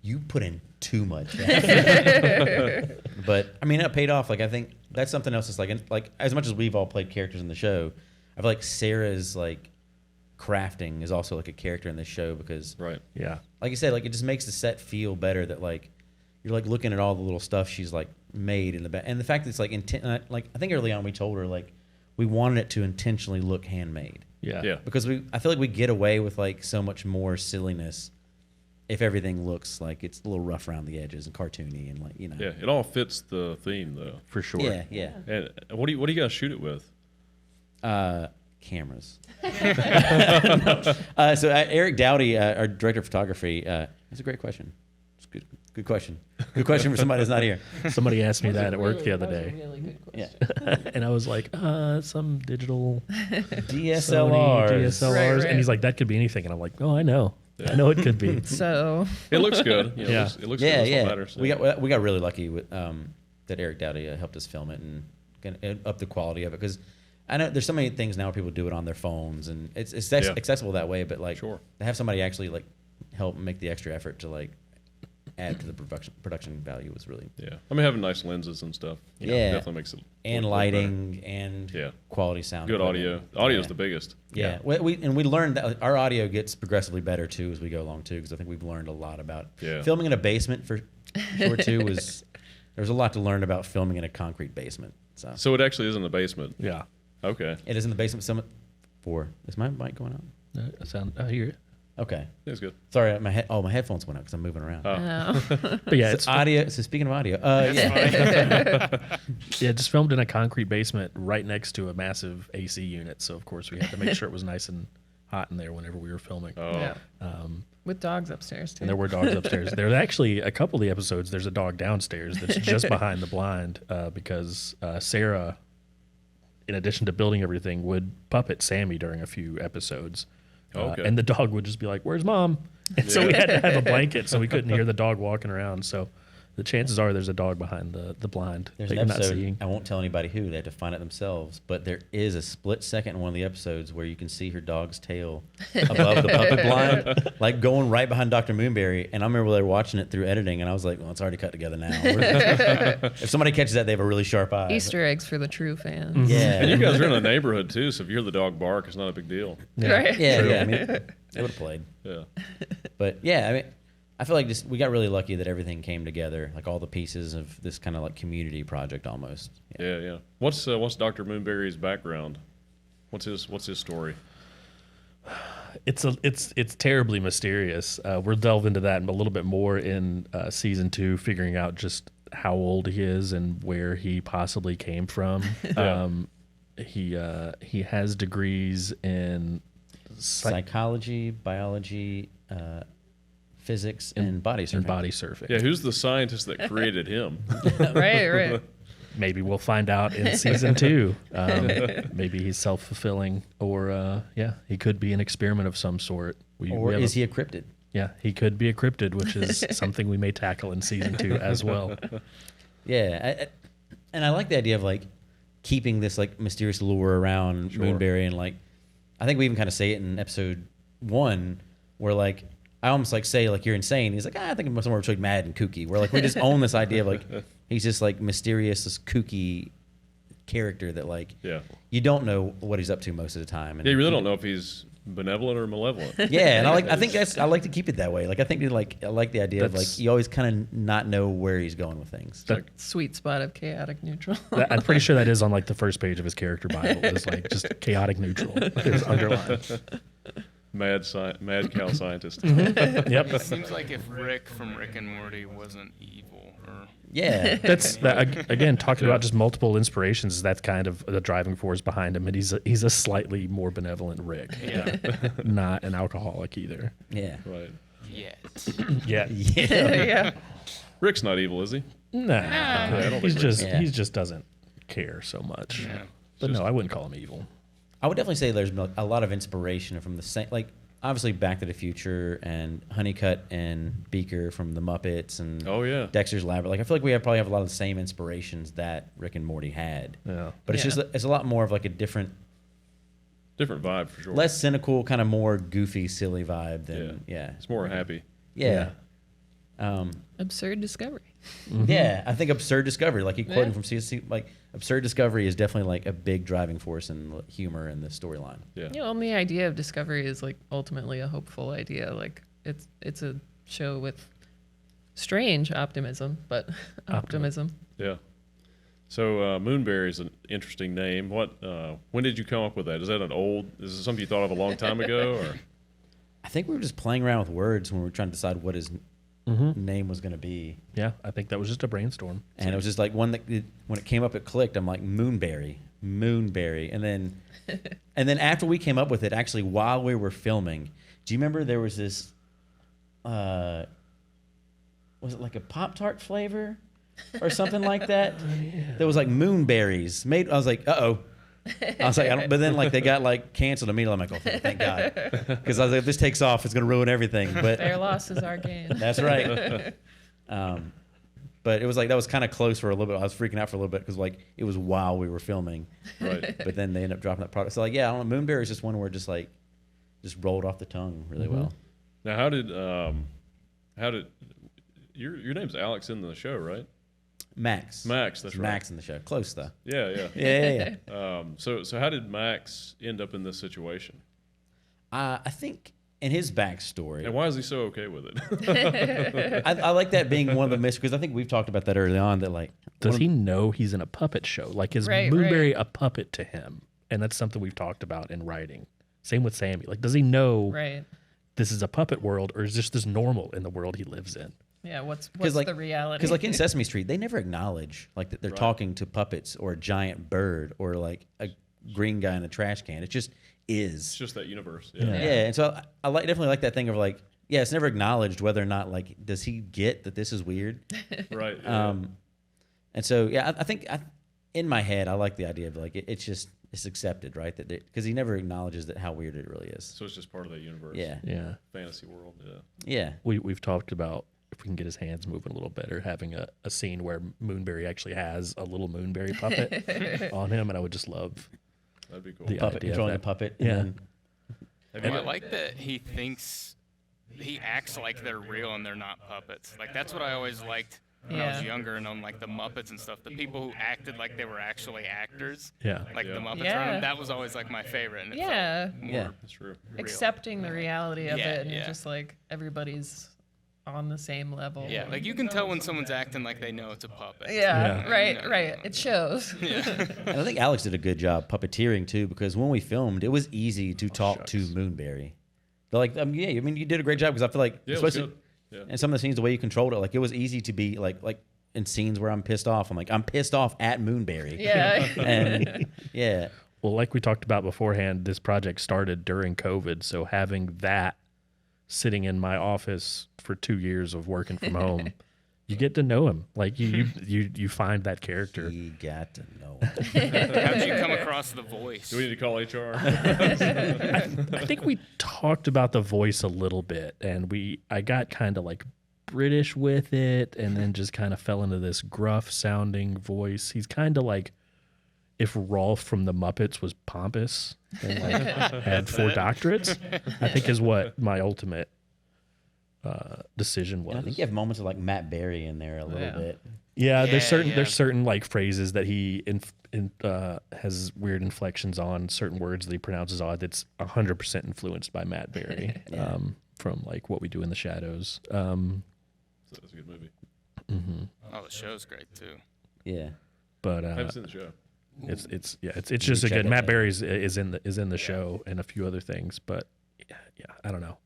Speaker 1: you put in too much effort. But I mean, it paid off. Like I think that's something else. That's like as much as we've all played characters in the show, I feel like Sarah's like crafting is also like a character in this show, because
Speaker 4: Right.
Speaker 5: Yeah.
Speaker 1: like you said, like it just makes the set feel better, that like you're like looking at all the little stuff she's like made in the back, and the fact that it's like like I think early on we told her like we wanted it to intentionally look handmade,
Speaker 5: Yeah.
Speaker 4: Yeah.
Speaker 1: because I feel like we get away with like so much more silliness if everything looks like it's a little rough around the edges and cartoony and like
Speaker 4: Yeah. It all fits the theme though.
Speaker 5: For sure.
Speaker 1: yeah.
Speaker 4: And what do you guys shoot it with?
Speaker 1: Cameras. So Eric Dowdy, our director of photography, that's a great question. It's a good question. Good question for somebody that's not here.
Speaker 5: Somebody asked me that at work the other day.
Speaker 3: Really good
Speaker 1: Yeah.
Speaker 3: question.
Speaker 5: And I was like, some digital
Speaker 1: DSLRs.
Speaker 5: Sony DSLRs.
Speaker 3: Right.
Speaker 5: And he's like, that could be anything. And I'm like, oh, I know. I know it could be.
Speaker 3: So
Speaker 4: It looks good. You know,
Speaker 5: Yeah.
Speaker 4: It looks
Speaker 1: Yeah,
Speaker 4: good. That's
Speaker 1: yeah.
Speaker 4: what matters.
Speaker 1: We got really lucky with that Eric Dowdy helped us film it and kind of up the quality of it, because I know there's so many things now where people do it on their phones and it's
Speaker 4: Yeah.
Speaker 1: accessible that way, but like
Speaker 4: Sure.
Speaker 1: to have somebody actually like help make the extra effort to like add to the production value was really
Speaker 4: Yeah. I mean, having nice lenses and stuff. You know,
Speaker 1: Yeah.
Speaker 4: definitely makes it
Speaker 1: and
Speaker 4: look
Speaker 1: lighting and
Speaker 4: Yeah.
Speaker 1: quality sound.
Speaker 4: better. Good audio.
Speaker 1: equipment.
Speaker 4: Audio's
Speaker 1: Yeah.
Speaker 4: the biggest.
Speaker 1: Yeah, we learned that our audio gets progressively better too as we go along too, because I think we've learned a lot about
Speaker 4: Yeah.
Speaker 1: filming in a basement for sure too. There's a lot to learn about filming in a concrete basement.
Speaker 4: So it actually is in the basement.
Speaker 5: Yeah.
Speaker 4: Okay.
Speaker 1: It is in the basement. Is my mic going on?
Speaker 5: I hear it.
Speaker 1: Okay.
Speaker 4: It's good.
Speaker 1: Sorry, my headphones went out because I'm moving around.
Speaker 5: But yeah, it's
Speaker 1: Audio. So speaking of audio,
Speaker 5: yeah, just filmed in a concrete basement right next to a massive AC unit. So of course we had to make sure it was nice and hot in there whenever we were filming.
Speaker 3: Yeah. With dogs upstairs too.
Speaker 5: And there were dogs upstairs. There's actually a couple of the episodes. There's a dog downstairs that's just behind the blind because Sarah, in addition to building everything, would puppet Sammy during a few episodes.
Speaker 4: Okay.
Speaker 5: And the dog would just be like, "Where's Mom?" And so we had to have a blanket so we couldn't hear the dog walking around. So the chances are there's a dog behind the blind
Speaker 1: there's
Speaker 5: that
Speaker 1: an
Speaker 5: you're not
Speaker 1: episode.
Speaker 5: seeing.
Speaker 1: I won't tell anybody who. They have to find it themselves. But there is a split second in one of the episodes where you can see her dog's tail above the puppet blind, like going right behind Dr. Moonberry. And I remember they were watching it through editing, and I was like, "Well, it's already cut together now." If somebody catches that, they have a really sharp eye.
Speaker 3: Easter eggs for the true fans.
Speaker 1: Yeah.
Speaker 4: And you guys are in a neighborhood too, so if you hear the dog bark, it's not a big deal.
Speaker 3: Right?
Speaker 1: Yeah. I mean, they would have played.
Speaker 4: Yeah.
Speaker 1: But yeah, I mean, I feel like we got really lucky that everything came together, like all the pieces of this kind of like community project almost.
Speaker 4: Yeah. What's Dr. Moonberry's background? What's his story?
Speaker 5: It's terribly mysterious. We'll delve into that a little bit more in season 2, figuring out just how old he is and where he possibly came from. He has degrees in
Speaker 1: Psychology, biology, physics, and body surfing.
Speaker 5: and body surfing.
Speaker 4: Yeah, who's the scientist that created him?
Speaker 3: Right.
Speaker 5: Maybe we'll find out in season 2. Maybe he's self-fulfilling, or he could be an experiment of some sort.
Speaker 1: Or is he a cryptid?
Speaker 5: Yeah, he could be a cryptid, which is something we may tackle in season 2 as well.
Speaker 1: Yeah, and I like the idea of like keeping this like mysterious lure around Moonberry, and like I think we even kind of say it in episode 1 where like I almost like say like you're insane. He's like, I think I'm somewhere between mad and kooky. Where like we just own this idea of like he's just like mysterious, this kooky character that like you don't know what he's up to most of the time. And
Speaker 4: Yeah, you really don't know if he's benevolent or malevolent.
Speaker 1: Yeah, and I think I like to keep it that way. Like I think I like the idea of like you always kind of not know where he's going with things.
Speaker 3: Sweet spot of chaotic neutral.
Speaker 5: I'm pretty sure that is on like the first page of his character Bible. It's like just chaotic neutral is underlined.
Speaker 4: Mad cow scientist.
Speaker 5: Yep.
Speaker 2: It seems like if Rick from Rick and Morty wasn't evil, or
Speaker 1: Yeah,
Speaker 5: That's again talking about just multiple inspirations. That's kind of the driving force behind him, and he's a slightly more benevolent Rick, not an alcoholic either.
Speaker 1: yeah.
Speaker 4: Right.
Speaker 2: yeah.
Speaker 3: Yeah.
Speaker 4: Rick's not evil, is he?
Speaker 5: Nah,
Speaker 4: I don't
Speaker 5: he's
Speaker 4: think
Speaker 5: just
Speaker 1: Yeah.
Speaker 5: he just doesn't care so much.
Speaker 2: Yeah.
Speaker 5: But no, I wouldn't call him evil.
Speaker 1: I would definitely say there's a lot of inspiration from the same, like obviously Back to the Future and Honeycutt and Beaker from the Muppets and
Speaker 4: Oh yeah.
Speaker 1: Dexter's Lab. Like I feel like we probably have a lot of the same inspirations that Rick and Morty had.
Speaker 5: Yeah.
Speaker 1: But it's
Speaker 3: Yeah.
Speaker 1: just it's a lot more of like a different,
Speaker 4: Different vibe for sure.
Speaker 1: less cynical, kind of more goofy, silly vibe than
Speaker 4: It's more happy.
Speaker 1: yeah.
Speaker 3: Absurd discovery.
Speaker 1: Yeah, I think Absurd Discovery, like he quoted
Speaker 3: Yeah.
Speaker 1: from CSC, like Absurd Discovery is definitely like a big driving force in humor in the storyline.
Speaker 4: Yeah.
Speaker 3: You know, and the idea of discovery is like ultimately a hopeful idea. Like it's a show with strange optimism, but optimism.
Speaker 4: Yeah. So Moonberry is an interesting name. What? When did you come up with that? Is it something you thought of a long time ago, or?
Speaker 1: I think we were just playing around with words when we were trying to decide what his name was going to be.
Speaker 5: Yeah, I think that was just a brainstorm.
Speaker 1: And it was just like one that when it came up, it clicked. I'm like Moonberry, and then after we came up with it, actually while we were filming, do you remember there was this? Was it like a Pop-Tart flavor or something like that? There was like Moonberries made. I was like, uh-oh. I was like, but then like they got like canceled immediately. I'm like, oh, thank God, because I was like, if this takes off, it's gonna ruin everything. But
Speaker 3: Their loss is our gain.
Speaker 1: that's right. But it was like that was kind of close for a little bit. I was freaking out for a little bit because like it was while we were filming.
Speaker 4: Right.
Speaker 1: But then they ended up dropping that product. So like, yeah, I don't know. Moonberry is just one where just rolled off the tongue really well.
Speaker 4: Now, how did your name's Alex in the show, right?
Speaker 1: Max,
Speaker 4: that's right.
Speaker 1: Max in the show. Close though.
Speaker 4: Yeah.
Speaker 1: Yeah.
Speaker 4: So how did Max end up in this situation?
Speaker 1: I think in his backstory,
Speaker 4: And why is he so okay with it?
Speaker 1: I like that being one of the mysteries because I think we've talked about that early on. That like,
Speaker 5: Does he know he's in a puppet show? Like, is
Speaker 3: Right,
Speaker 5: Moonberry
Speaker 3: right.
Speaker 5: a puppet to him? And that's something we've talked about in writing Same with Sammy. Like, does he know
Speaker 3: Right.
Speaker 5: this is a puppet world, or is this normal in the world he lives in?
Speaker 3: Yeah. What's
Speaker 1: like,
Speaker 3: the reality?
Speaker 1: Because like in Sesame Street, they never acknowledge like that they're talking to puppets or a giant bird or like a green guy in a trash can. It just is.
Speaker 4: It's just that universe.
Speaker 1: Yeah. And so I definitely like that thing of like, yeah, it's never acknowledged whether or not like does he get that this is weird.
Speaker 4: Right. Yeah.
Speaker 1: And so yeah, I think in my head I like the idea of like it's accepted, right? That because he never acknowledges that how weird it really is.
Speaker 4: So it's just part of that universe.
Speaker 1: Yeah.
Speaker 5: Yeah.
Speaker 4: Fantasy world. Yeah.
Speaker 1: Yeah.
Speaker 5: We've talked about if we can get his hands moving a little better, having a scene where Moonberry actually has a little Moonberry puppet on him, and I would just love
Speaker 4: That'd be cool.
Speaker 5: the
Speaker 1: Puppet
Speaker 5: idea of
Speaker 1: controlling
Speaker 5: that.
Speaker 1: the puppet.
Speaker 5: Yeah.
Speaker 1: And then,
Speaker 2: And I like that he acts like they're real and they're not puppets. Like that's what I always liked when I was younger and on like the Muppets and stuff. The people who acted like they were actually actors,
Speaker 5: Yeah.
Speaker 2: like the Muppets
Speaker 3: Yeah.
Speaker 2: running, that was always like my favorite. And it felt
Speaker 3: Yeah.
Speaker 2: more
Speaker 1: Yeah.
Speaker 4: That's true.
Speaker 2: real.
Speaker 3: Accepting the reality of
Speaker 2: Yeah,
Speaker 3: it and
Speaker 2: yeah.
Speaker 3: just like everybody's on the same level.
Speaker 2: Yeah, like you can tell when someone's acting like they know it's a puppet.
Speaker 3: Yeah,
Speaker 5: Yeah.
Speaker 3: right. It shows.
Speaker 1: and I think Alex did a good job puppeteering too, because when we filmed, it was easy to talk to Moonberry. But like, yeah, I mean, you did a great job because I feel like,
Speaker 4: Yeah, it was
Speaker 1: especially
Speaker 4: good. Yeah.
Speaker 1: in some of the scenes, the way you controlled it, like it was easy to be like in scenes where I'm pissed off, I'm pissed off at Moonberry.
Speaker 3: Yeah.
Speaker 1: And yeah,
Speaker 5: Well, like we talked about beforehand, this project started during COVID, so having that sitting in my office for 2 years of working from home, you get to know him. Like you find that character.
Speaker 1: you got to know.
Speaker 2: How'd you come across the voice?
Speaker 4: Do we need to call HR?
Speaker 5: I think we talked about the voice a little bit, and I got kind of like British with it, and then just kind of fell into this gruff sounding voice. He's kind of like if Rolf from the Muppets was pompous and like had 4 doctorates, I think is what my ultimate decision was.
Speaker 1: I think you have moments of like Matt Berry in there a little bit.
Speaker 5: Yeah,
Speaker 2: Yeah,
Speaker 5: there's certain like phrases that he has weird inflections on, certain words that he pronounces odd. That's 100% influenced by Matt Berry from like What We Do in the Shadows.
Speaker 4: That's a good movie.
Speaker 2: Oh, the show's great too.
Speaker 1: Yeah.
Speaker 5: But
Speaker 4: I haven't seen the show.
Speaker 5: it's just a
Speaker 1: check
Speaker 5: good.
Speaker 1: it
Speaker 5: Matt
Speaker 1: out.
Speaker 5: Berry is in the show and a few other things, but yeah, I don't know.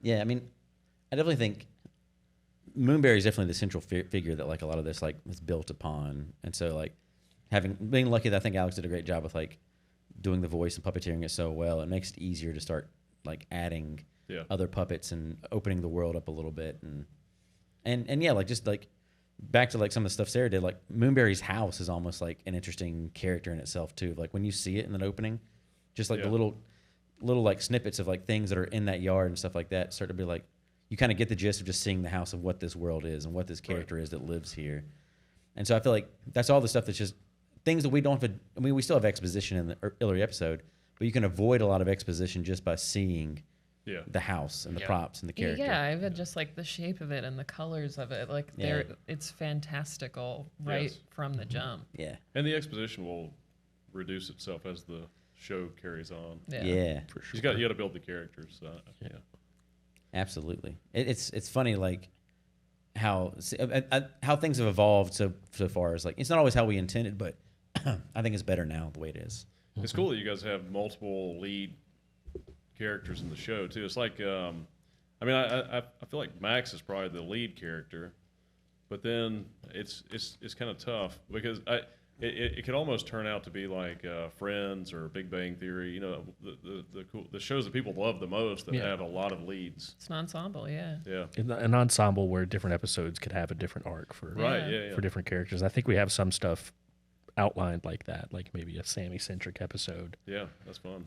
Speaker 1: Yeah, I mean, I definitely think Moonberry is definitely the central figure that like a lot of this like was built upon, and so like being lucky that I think Alex did a great job with like doing the voice and puppeteering it so well. It makes it easier to start like adding other puppets and opening the world up a little bit, and yeah, like just like back to like some of the stuff Sarah did. Like Moonberry's house is almost like an interesting character in itself too. Like when you see it in an opening, just like the little like snippets of like things that are in that yard and stuff like that start to be like, you kind of get the gist of just seeing the house of what this world is and what this character is that lives here. And so I feel like that's all the stuff that's just things that we don't have to, I mean, we still have exposition in the earlier episode, but you can avoid a lot of exposition just by seeing the house and the props and the character.
Speaker 3: Yeah, even just like the shape of it and the colors of it, like it's fantastical right from the jump.
Speaker 1: Yeah.
Speaker 4: And the exposition will reduce itself as the show carries on.
Speaker 1: Yeah.
Speaker 5: For sure.
Speaker 4: You got to build the characters. Yeah.
Speaker 1: Absolutely. It's funny like how things have evolved so far as like it's not always how we intended, but I think it's better now the way it is.
Speaker 4: It's cool that you guys have multiple lead characters in the show too. It's like I mean I feel like Max is probably the lead character, but then it's kind of tough because it could almost turn out to be like Friends or Big Bang Theory. You know, the shows that people love the most that have a lot of leads.
Speaker 3: It's an ensemble, yeah.
Speaker 4: Yeah.
Speaker 5: An ensemble where different episodes could have a different arc for
Speaker 3: Yeah.
Speaker 5: different characters. I think we have some stuff outlined like that, like maybe a Sammy centric episode.
Speaker 4: Yeah, that's fun.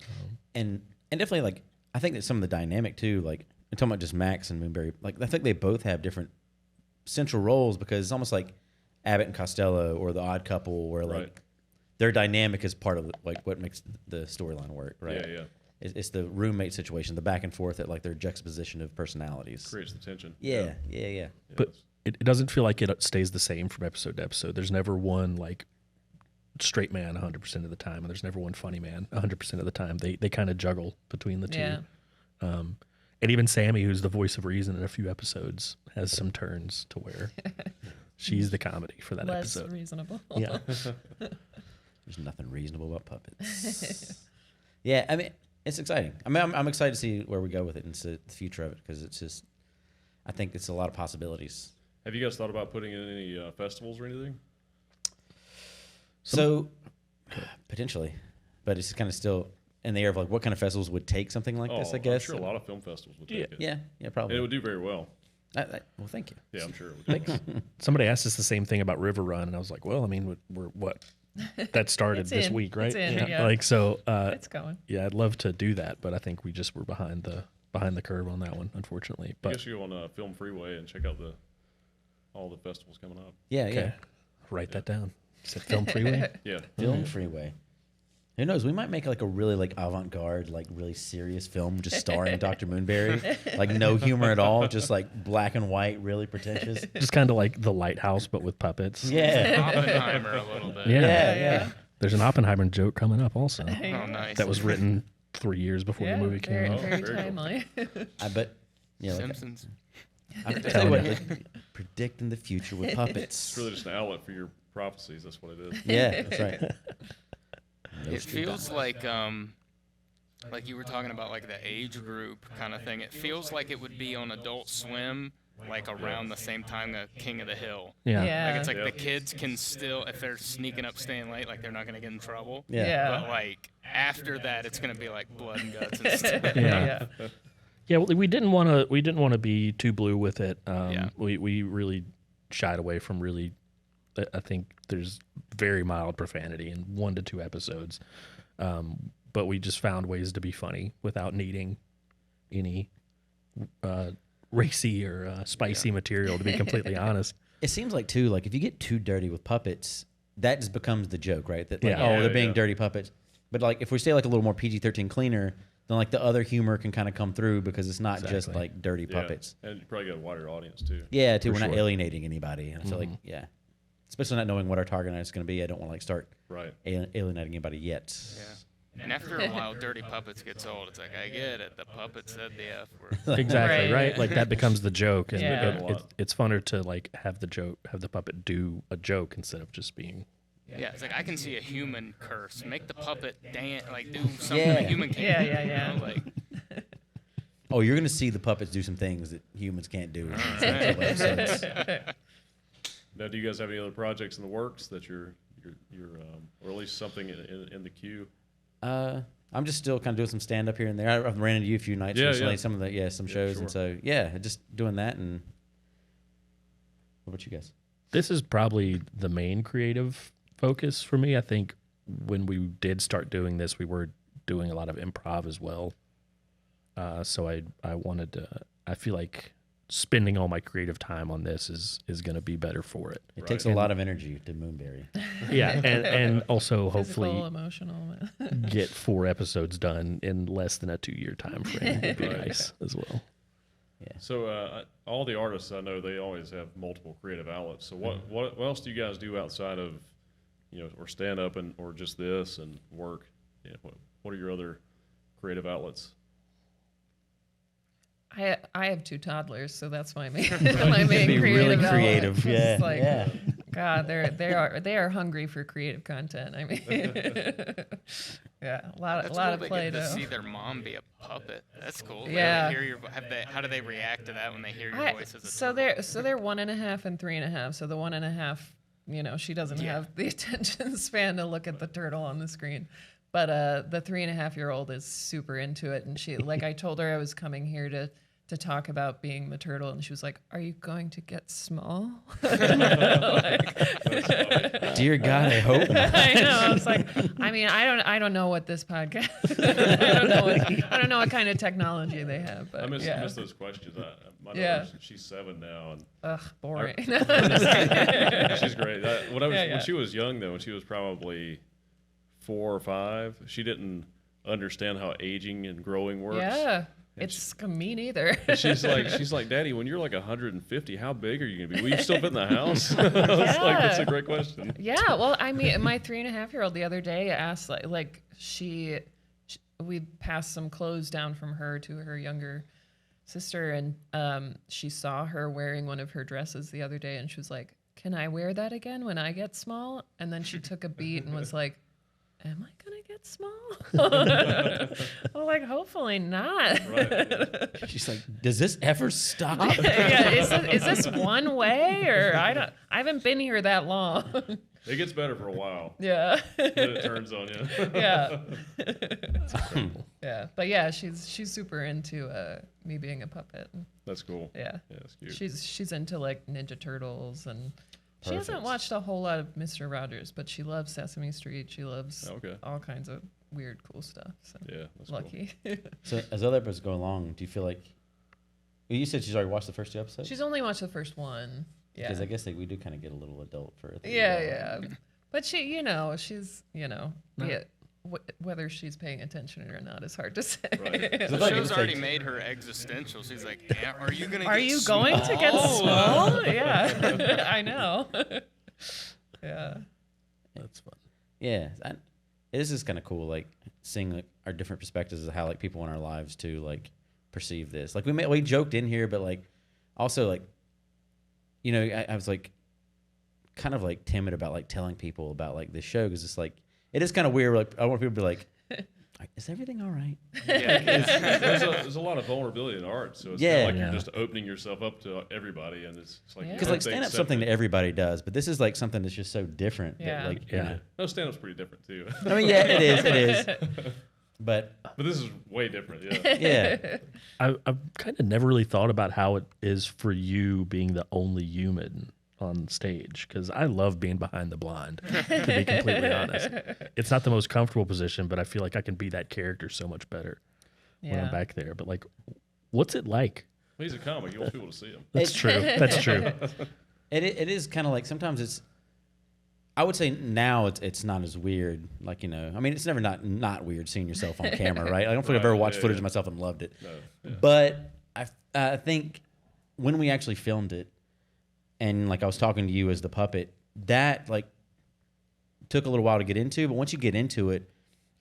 Speaker 1: And definitely like I think that some of the dynamic too, like I'm talking about just Max and Moonberry, like I think they both have different central roles because it's almost like Abbott and Costello or the Odd Couple, where like their dynamic is part of like what makes the storyline work, right?
Speaker 4: Yeah.
Speaker 1: It's the roommate situation, the back and forth at like their juxtaposition of personalities.
Speaker 4: Creates the tension.
Speaker 1: Yeah.
Speaker 5: But it doesn't feel like it stays the same from episode to episode. There's never one like straight man 100% of the time, and there's never one funny man 100% of the time. They kind of juggle between the two.
Speaker 3: Yeah.
Speaker 5: And even Sammy, who's the voice of reason in a few episodes, has some turns to where she's the comedy for that
Speaker 3: Less
Speaker 5: episode.
Speaker 3: reasonable.
Speaker 5: Yeah.
Speaker 1: There's nothing reasonable about puppets. Yeah, I mean, it's exciting. I mean, I'm excited to see where we go with it and see the future of it because it's just, I think it's a lot of possibilities.
Speaker 4: Have you guys thought about putting in any festivals or anything?
Speaker 1: So, potentially, but it's kind of still in the air of like what kind of festivals would take something like this. I guess.
Speaker 4: I'm sure a lot of film festivals would take it.
Speaker 1: Yeah, probably.
Speaker 4: And it would do very well.
Speaker 1: Well, thank you.
Speaker 4: Yeah, I'm sure it would.
Speaker 5: Somebody asked us the same thing about River Run, and I was like, well, I mean, we're what? That started
Speaker 3: It's
Speaker 5: this
Speaker 3: in.
Speaker 5: week, right?
Speaker 3: It's in, yeah.
Speaker 5: Like so.
Speaker 3: It's going.
Speaker 5: Yeah, I'd love to do that, but I think we just were behind the curve on that one, unfortunately.
Speaker 4: I
Speaker 5: But
Speaker 4: guess you go on Film Freeway and check out all the festivals coming up.
Speaker 1: Yeah,
Speaker 5: okay, write that down. Said Film Freeway.
Speaker 4: Yeah.
Speaker 1: Film Freeway. Who knows? We might make like a really like avant-garde, like really serious film just starring Dr. Moonberry. Like no humor at all, just like black and white, really pretentious.
Speaker 5: Just kind of like The Lighthouse, but with puppets.
Speaker 1: Yeah.
Speaker 2: Oppenheimer a little bit.
Speaker 5: Yeah. There's an Oppenheimer joke coming up also.
Speaker 2: Oh, nice.
Speaker 5: That was written 3 years before the movie came
Speaker 3: very,
Speaker 5: out.
Speaker 3: very
Speaker 4: very cool.
Speaker 3: timely.
Speaker 1: I bet. Yeah. Like,
Speaker 2: Simpsons.
Speaker 1: I'm tell you what, like, predicting the future with puppets.
Speaker 4: It's really just an outlet for your prophecies. That's what it is.
Speaker 1: Yeah, that's right.
Speaker 2: It feels like you were talking about like the age group kind of thing. It feels like it would be on Adult Swim, like around the same time that King of the Hill.
Speaker 5: Yeah.
Speaker 2: Like it's like
Speaker 4: Yeah.
Speaker 2: the kids can still, if they're sneaking up, staying late, like they're not gonna get in trouble.
Speaker 1: Yeah.
Speaker 2: But like after that, it's gonna be like blood and guts and stuff.
Speaker 5: Yeah. Yeah, well, we didn't want to be too blue with it.
Speaker 2: Yeah.
Speaker 5: We really shied away from really. I think there's very mild profanity in 1 to 2 episodes, but we just found ways to be funny without needing any racy or spicy material. To be completely honest,
Speaker 1: It seems like too, like if you get too dirty with puppets, that just becomes the joke, right? That like,
Speaker 5: Yeah.
Speaker 1: oh, they're being
Speaker 4: Yeah.
Speaker 1: dirty puppets. But like if we stay like a little more PG-13 cleaner, then like the other humor can kind of come through because it's not just
Speaker 5: Exactly.
Speaker 1: like dirty
Speaker 4: Yeah.
Speaker 1: puppets.
Speaker 4: And you probably got a wider audience too.
Speaker 1: Yeah, too.
Speaker 5: For
Speaker 1: We're not
Speaker 5: sure.
Speaker 1: alienating anybody. And I feel like, yeah, especially not knowing what our target audience is going to be. I don't want to like start
Speaker 4: Right.
Speaker 1: alienating anybody yet.
Speaker 2: Yeah. And after a while, Dirty Puppets gets old. It's like, I get it. The puppet said the F word.
Speaker 5: exactly
Speaker 3: Right.
Speaker 5: right. Like that becomes the joke, and
Speaker 3: Yeah.
Speaker 5: it's funner to like have the puppet do a joke instead of just being.
Speaker 2: Yeah, it's like I can see a human curse. Make the puppet dance, like do something
Speaker 1: Yeah.
Speaker 2: a human can't.
Speaker 3: Yeah,
Speaker 2: do,
Speaker 3: yeah.
Speaker 2: You know? Like,
Speaker 1: Oh, you're going to see the puppets do some things that humans can't do. in several episodes.
Speaker 4: Now, do you guys have any other projects in the works that you're or at least something in the queue?
Speaker 1: I'm just still kind of doing some stand up here and there. I've ran into you a few nights
Speaker 4: Yeah,
Speaker 1: recently,
Speaker 4: yeah.
Speaker 1: some of the some shows, and so just doing that. And what about you guys?
Speaker 5: This is probably the main creative focus for me. I think when we did start doing this, we were doing a lot of improv as well. So I wanted to. I feel like spending all my creative time on this is going to be better for it.
Speaker 1: It takes a lot of energy to Moonberry.
Speaker 5: Yeah, and also
Speaker 3: Physical,
Speaker 5: hopefully
Speaker 3: emotional.
Speaker 5: get 4 episodes done in less than a 2-year time frame would be
Speaker 4: Right.
Speaker 5: nice as well.
Speaker 4: So all the artists I know, they always have multiple creative outlets. So what else do you guys do outside of, or stand up or just this and work? Yeah, what are your other creative outlets?
Speaker 3: I have 2 toddlers, so that's my main my main
Speaker 1: Be
Speaker 3: creative
Speaker 1: really
Speaker 3: outlet.
Speaker 1: creative, yeah,
Speaker 3: It's like,
Speaker 1: yeah.
Speaker 3: God, they are hungry for creative content. I mean, yeah, a lot
Speaker 2: that's
Speaker 3: of
Speaker 2: cool. They
Speaker 3: play
Speaker 2: get to
Speaker 3: though.
Speaker 2: see their mom be a puppet. That's cool. They
Speaker 3: Yeah.
Speaker 2: hear how do they react to that when they hear your voice as a
Speaker 3: So
Speaker 2: turtle?
Speaker 3: they're 1.5 and 3.5. So the 1.5, she doesn't have the attention span to look at the turtle on the screen. But the 3.5-year-old is super into it, and she I told her I was coming here to talk about being the turtle, and she was like, "Are you going to get small?"
Speaker 1: Dear God, I hope not.
Speaker 3: I know. It's like, I mean, I don't know what this podcast. I don't know what kind of technology they have. But
Speaker 4: I miss
Speaker 3: yeah.
Speaker 4: those questions. My
Speaker 3: Yeah.
Speaker 4: daughter, she's 7 now, and
Speaker 3: Ugh, boring.
Speaker 4: she's great. When she was young, though, when she was probably 4 or 5, she didn't understand how aging and growing works.
Speaker 3: Yeah,
Speaker 4: And
Speaker 3: it's me neither.
Speaker 4: And she's like, Daddy, when you're like 150, how big are you gonna be? Will you still fit in the house? I was like, that's a great question.
Speaker 3: Yeah, well, I mean, my 3.5-year-old the other day asked, we passed some clothes down from her to her younger sister, and she saw her wearing one of her dresses the other day, and she was like, "Can I wear that again when I get small?" And then she took a beat and was like, am I gonna get small? I'm like, hopefully not.
Speaker 4: Right.
Speaker 1: She's like, does this ever stop?
Speaker 3: Yeah, is this one way, or I haven't been here that long.
Speaker 4: It gets better for a while.
Speaker 3: Yeah.
Speaker 4: Then it turns on you.
Speaker 3: Yeah. Yeah. But yeah, she's super into me being a puppet.
Speaker 4: That's cool.
Speaker 3: Yeah.
Speaker 4: Yeah, that's cute.
Speaker 3: She's into like Ninja Turtles, and she hasn't
Speaker 1: Perfect.
Speaker 3: watched a whole lot of Mr. Rogers, but she loves Sesame Street. She loves
Speaker 4: Okay.
Speaker 3: all kinds of weird, cool stuff. So
Speaker 4: Yeah, that's
Speaker 3: lucky.
Speaker 1: So as other episodes go along, do you feel like? Well, you said she's already watched the first 2 episodes.
Speaker 3: She's only watched the first one. Yeah.
Speaker 1: Because I guess we do kind of get a little adult for it.
Speaker 3: Yeah. But she's, yeah, whether she's paying attention or not is hard to say.
Speaker 4: Right.
Speaker 2: The
Speaker 1: like
Speaker 2: show's
Speaker 1: it's
Speaker 2: already
Speaker 1: like-
Speaker 2: made her existential. She's like, yeah, are you gonna?
Speaker 3: Are
Speaker 2: get
Speaker 3: you going to get
Speaker 2: small?
Speaker 3: small? Yeah, I know. Yeah.
Speaker 5: That's fun.
Speaker 1: Yeah, this is kind of cool. Like seeing like our different perspectives of how like people in our lives too like perceive this. Like we joked in here, but like also like, you know, I was like kind of like timid about like telling people about like this show because it's like it is kind of weird. Like I want people to be like, is everything all right?
Speaker 4: There's a lot of vulnerability in art, so it's
Speaker 1: Yeah.
Speaker 4: not like
Speaker 5: Yeah.
Speaker 4: you're just opening yourself up to everybody, and it's like
Speaker 3: Yeah.
Speaker 4: you
Speaker 1: Because
Speaker 4: hope
Speaker 1: like
Speaker 4: they
Speaker 1: stand up's
Speaker 4: accept
Speaker 1: something
Speaker 4: it.
Speaker 1: that everybody does, but this is like something that's just so different.
Speaker 3: Yeah.
Speaker 1: That, like,
Speaker 5: Yeah.
Speaker 4: No, stand up's pretty different too.
Speaker 1: I mean, yeah, it is. But
Speaker 4: But this is way different. Yeah.
Speaker 1: yeah,
Speaker 5: I've kind of never really thought about how it is for you being the only human on stage because I love being behind the blind, to be completely honest. It's not the most comfortable position, but I feel like I can be that character so much better when I'm
Speaker 3: Yeah.
Speaker 5: back there. But like, what's it like?
Speaker 4: He's a comic. He wants people to see him.
Speaker 5: That's true. That's true.
Speaker 1: it is kind of like sometimes it's. I would say now it's not as weird. Like, you know, I mean, it's never not weird seeing yourself on camera, right? I don't think I've ever watched footage of myself and loved it.
Speaker 4: No. Yeah.
Speaker 1: But I think when we actually filmed it, and like I was talking to you as the puppet, that like took a little while to get into. But once you get into it,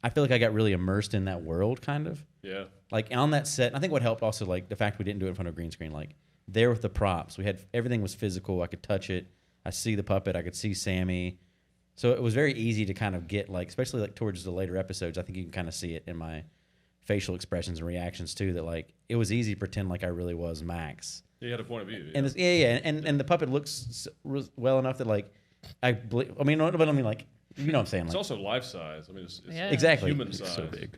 Speaker 1: I feel like I got really immersed in that world, kind of.
Speaker 4: Yeah.
Speaker 1: Like on that set. I think what helped also like the fact we didn't do it in front of a green screen. Like there with the props, we had everything was physical. I could touch it. I see the puppet. I could see Sammy. So it was very easy to kind of get like, especially like towards the later episodes. I think you can kind of see it in my facial expressions and reactions too. That like it was easy to pretend like I really was Max.
Speaker 4: He had a point of view. Yeah.
Speaker 1: And this, and the puppet looks well enough that like but I mean like you know what I'm saying.
Speaker 4: It's
Speaker 1: Like,
Speaker 4: also life size. I mean, it's
Speaker 3: Yeah.
Speaker 1: Exactly.
Speaker 4: human
Speaker 5: It's
Speaker 4: size.
Speaker 5: so big.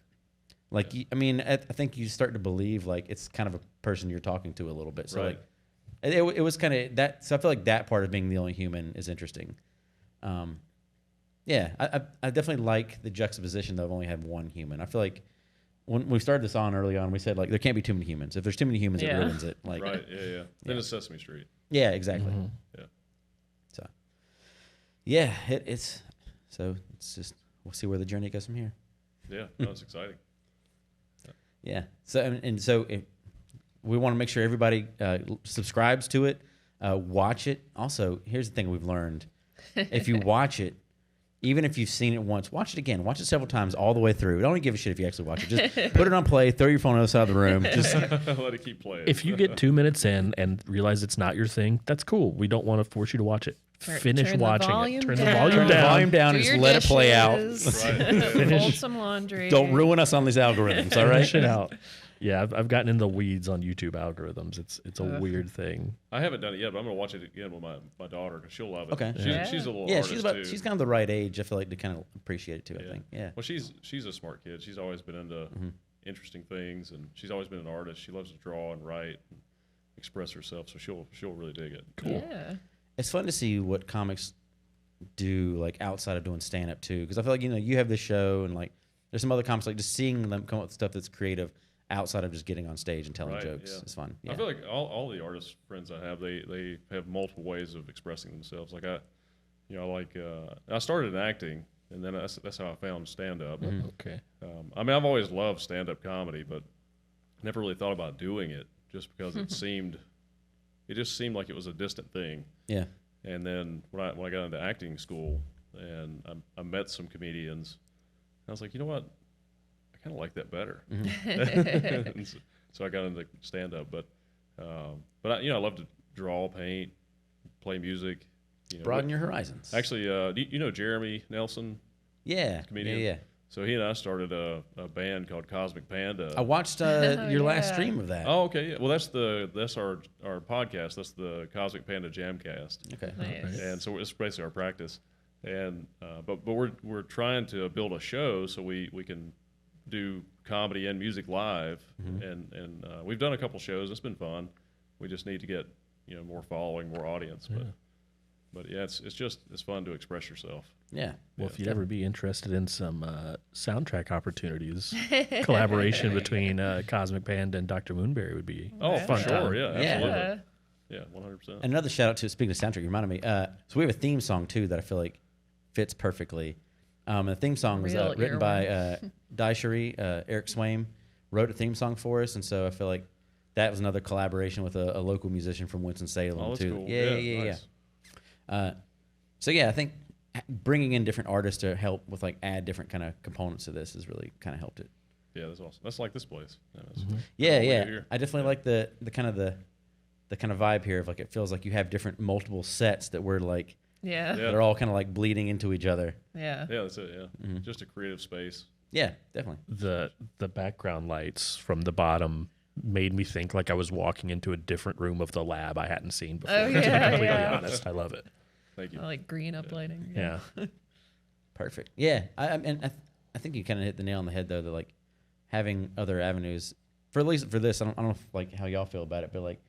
Speaker 1: like I mean, I think you start to believe like it's kind of a person you're talking to a little bit. So
Speaker 4: Right.
Speaker 1: like it was kind of that. So I feel like that part of being the only human is interesting. Yeah, I definitely like the juxtaposition though of only have one human. I feel like when we started this on early on, we said like there can't be too many humans. If there's too many humans, it
Speaker 3: Yeah.
Speaker 1: ruins it. Like,
Speaker 4: Right. Yeah. Then it's Sesame Street.
Speaker 1: yeah, exactly.
Speaker 4: Yeah.
Speaker 1: So, yeah, it's just we'll see where the journey goes from here.
Speaker 4: Yeah. No, it's exciting.
Speaker 1: Yeah. So so we want to make sure everybody subscribes to it, watch it. Also, here's the thing we've learned: if you watch it, even if you've seen it once, watch it again. Watch it several times all the way through. Don't give a shit if you actually watch it. Just put it on play. Throw your phone on the other side of the room. Just
Speaker 4: Let it keep playing.
Speaker 5: If you get 2 minutes in and realize it's not your thing, that's cool. We don't want to force you to watch it. Finish
Speaker 3: turn the
Speaker 5: watching it.
Speaker 3: volume
Speaker 5: Turn the
Speaker 3: down.
Speaker 5: volume
Speaker 1: turn the
Speaker 5: down.
Speaker 1: volume down
Speaker 3: Do
Speaker 1: and just
Speaker 3: your
Speaker 1: let it play out.
Speaker 3: dishes.
Speaker 4: Right.
Speaker 3: Fold some laundry.
Speaker 1: Don't ruin us on these algorithms. All right.
Speaker 5: Finish it out. Yeah, I've gotten in the weeds on YouTube algorithms. It's a weird thing.
Speaker 4: I haven't done it yet, but I'm going to watch it again with my daughter because she'll love it.
Speaker 1: Okay.
Speaker 4: She's a little
Speaker 1: Yeah,
Speaker 4: artist
Speaker 1: she's
Speaker 4: too.
Speaker 1: she's kind of the right age. I feel like to kind of appreciate it too. I
Speaker 4: Yeah.
Speaker 1: think. Yeah.
Speaker 4: Well, she's a smart kid. She's always been into interesting things, and she's always been an artist. She loves to draw and write, and express herself. So she'll really dig it.
Speaker 3: Yeah.
Speaker 1: It's fun to see what comics do like outside of doing stand up too, because I feel like you have this show and like there's some other comics like just seeing them come up with stuff that's creative outside of just getting on stage and telling
Speaker 4: Right,
Speaker 1: jokes.
Speaker 4: yeah.
Speaker 1: It's fun.
Speaker 4: I feel like all the artist friends I have, they have multiple ways of expressing themselves. Like I started in acting, and then that's how I found stand up.
Speaker 5: Okay.
Speaker 4: I mean, I've always loved stand up comedy, but never really thought about doing it just because it just seemed like it was a distant thing.
Speaker 1: Yeah.
Speaker 4: And then when I got into acting school and I met some comedians, I was like, you know what? I kind of like that better. And so I got into stand up, but I love to draw, paint, play music.
Speaker 1: Broaden your horizons.
Speaker 4: Actually, do you know Jeremy Nelson?
Speaker 1: Yeah.
Speaker 4: comedian.
Speaker 1: Yeah.
Speaker 4: So he and I started a band called Cosmic Panda.
Speaker 1: I watched your last
Speaker 3: yeah.
Speaker 1: stream of that.
Speaker 4: Oh, okay. Yeah. Well, that's our podcast. That's the Cosmic Panda Jamcast.
Speaker 1: Okay.
Speaker 3: Nice.
Speaker 4: And so it's basically our practice. And but we're trying to build a show so we can do comedy and music live. And we've done a couple shows. It's been fun. We just need to get more following, more audience. But yeah, it's fun to express yourself.
Speaker 1: Yeah.
Speaker 5: Well, if you'd ever be interested in some soundtrack opportunities, collaboration between Cosmic Panda and Dr. Moonberry would be
Speaker 4: Oh, for
Speaker 5: fun
Speaker 4: sure.
Speaker 5: time.
Speaker 4: Yeah,
Speaker 1: Yeah.
Speaker 4: absolutely. Yeah, 100%.
Speaker 1: And another shout out to, speaking of soundtrack, you reminded me. So we have a theme song too that I feel like fits perfectly. The theme song was
Speaker 3: Real
Speaker 1: written by Daishari. Eric Swaim wrote a theme song for us, and so I feel like that was another collaboration with a local musician from Winston-Salem
Speaker 4: Oh, that's
Speaker 1: too.
Speaker 4: cool.
Speaker 1: Yeah.
Speaker 4: Nice.
Speaker 1: So yeah, I think bringing in different artists to help with like add different kind of components to this has really kind of helped it.
Speaker 4: Yeah, that's awesome. That's like this place. Yeah, that's
Speaker 1: Yeah,
Speaker 4: cool
Speaker 1: yeah.
Speaker 4: here.
Speaker 1: I definitely like the kind of vibe here of like it feels like you have different multiple sets that we're like
Speaker 3: Yeah.
Speaker 4: Yeah.
Speaker 1: they're all kind of like bleeding into each other.
Speaker 3: Yeah.
Speaker 4: Yeah, that's it. Yeah, just a creative space.
Speaker 1: Yeah, definitely.
Speaker 5: The background lights from the bottom made me think like I was walking into a different room of the lab I hadn't seen before.
Speaker 3: Oh,
Speaker 5: To be
Speaker 3: yeah,
Speaker 5: completely
Speaker 3: yeah.
Speaker 5: honest, I love it.
Speaker 4: Thank you.
Speaker 3: I like green uplighting.
Speaker 5: Yeah.
Speaker 1: Perfect. Yeah, I think you kind of hit the nail on the head though. That like having other avenues for at least for this. I don't know if, like how y'all feel about it, but like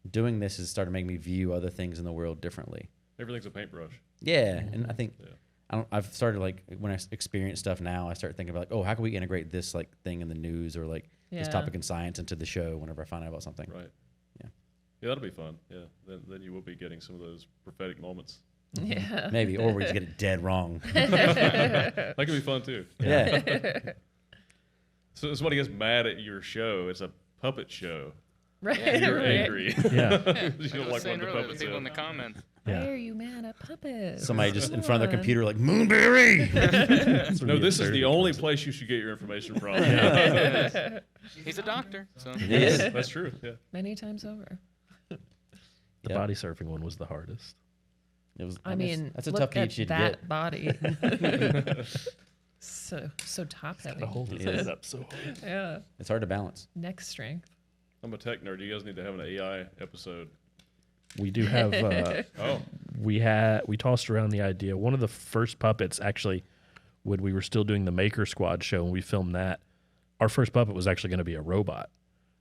Speaker 1: doing this has started making me view other things in the world differently.
Speaker 4: Everything's a paintbrush.
Speaker 1: Yeah, and I think
Speaker 4: Yeah.
Speaker 1: I've started like when I experience stuff now, I start thinking about like, oh, how can we integrate this like thing in the news or like this
Speaker 3: Yeah.
Speaker 1: topic in science into the show whenever I find out about something.
Speaker 4: Right.
Speaker 1: Yeah.
Speaker 4: Yeah, that'll be fun. Yeah. Then you will be getting some of those prophetic moments.
Speaker 3: Yeah.
Speaker 1: Maybe, or we just get it dead wrong.
Speaker 4: That could be fun too.
Speaker 1: Yeah.
Speaker 4: So somebody gets mad at your show. It's a puppet show.
Speaker 3: Right.
Speaker 4: You're
Speaker 3: right.
Speaker 4: angry.
Speaker 5: Yeah.
Speaker 4: You
Speaker 2: I
Speaker 4: don't
Speaker 2: was
Speaker 4: like
Speaker 2: saying
Speaker 4: what the
Speaker 2: earlier, the
Speaker 4: puppet
Speaker 2: people in the
Speaker 4: said.
Speaker 2: comments.
Speaker 3: Why
Speaker 5: Yeah.
Speaker 3: are you mad at puppets?
Speaker 1: Somebody just in
Speaker 3: Come
Speaker 1: front of their
Speaker 3: on.
Speaker 1: computer like Moonberry.
Speaker 4: No, this is the only place you should get your information from.
Speaker 2: He's a doctor, so
Speaker 1: Yes.
Speaker 4: That's true. Yeah.
Speaker 3: Many times over.
Speaker 5: The
Speaker 1: Yep.
Speaker 5: body surfing one was the hardest.
Speaker 1: It was.
Speaker 3: I mean,
Speaker 1: that's a
Speaker 3: look
Speaker 1: tough
Speaker 3: at
Speaker 1: beat to
Speaker 3: that
Speaker 1: get.
Speaker 3: body. so top heavy.
Speaker 5: Hold his head up so hard.
Speaker 3: Yeah.
Speaker 1: It's hard to balance.
Speaker 3: Neck strength.
Speaker 4: I'm a tech nerd. You guys need to have an AI episode.
Speaker 5: We do have
Speaker 4: Oh,
Speaker 5: we tossed around the idea. One of the first puppets, actually, when we were still doing the Maker Squad show and we filmed that, our first puppet was actually going to be a robot.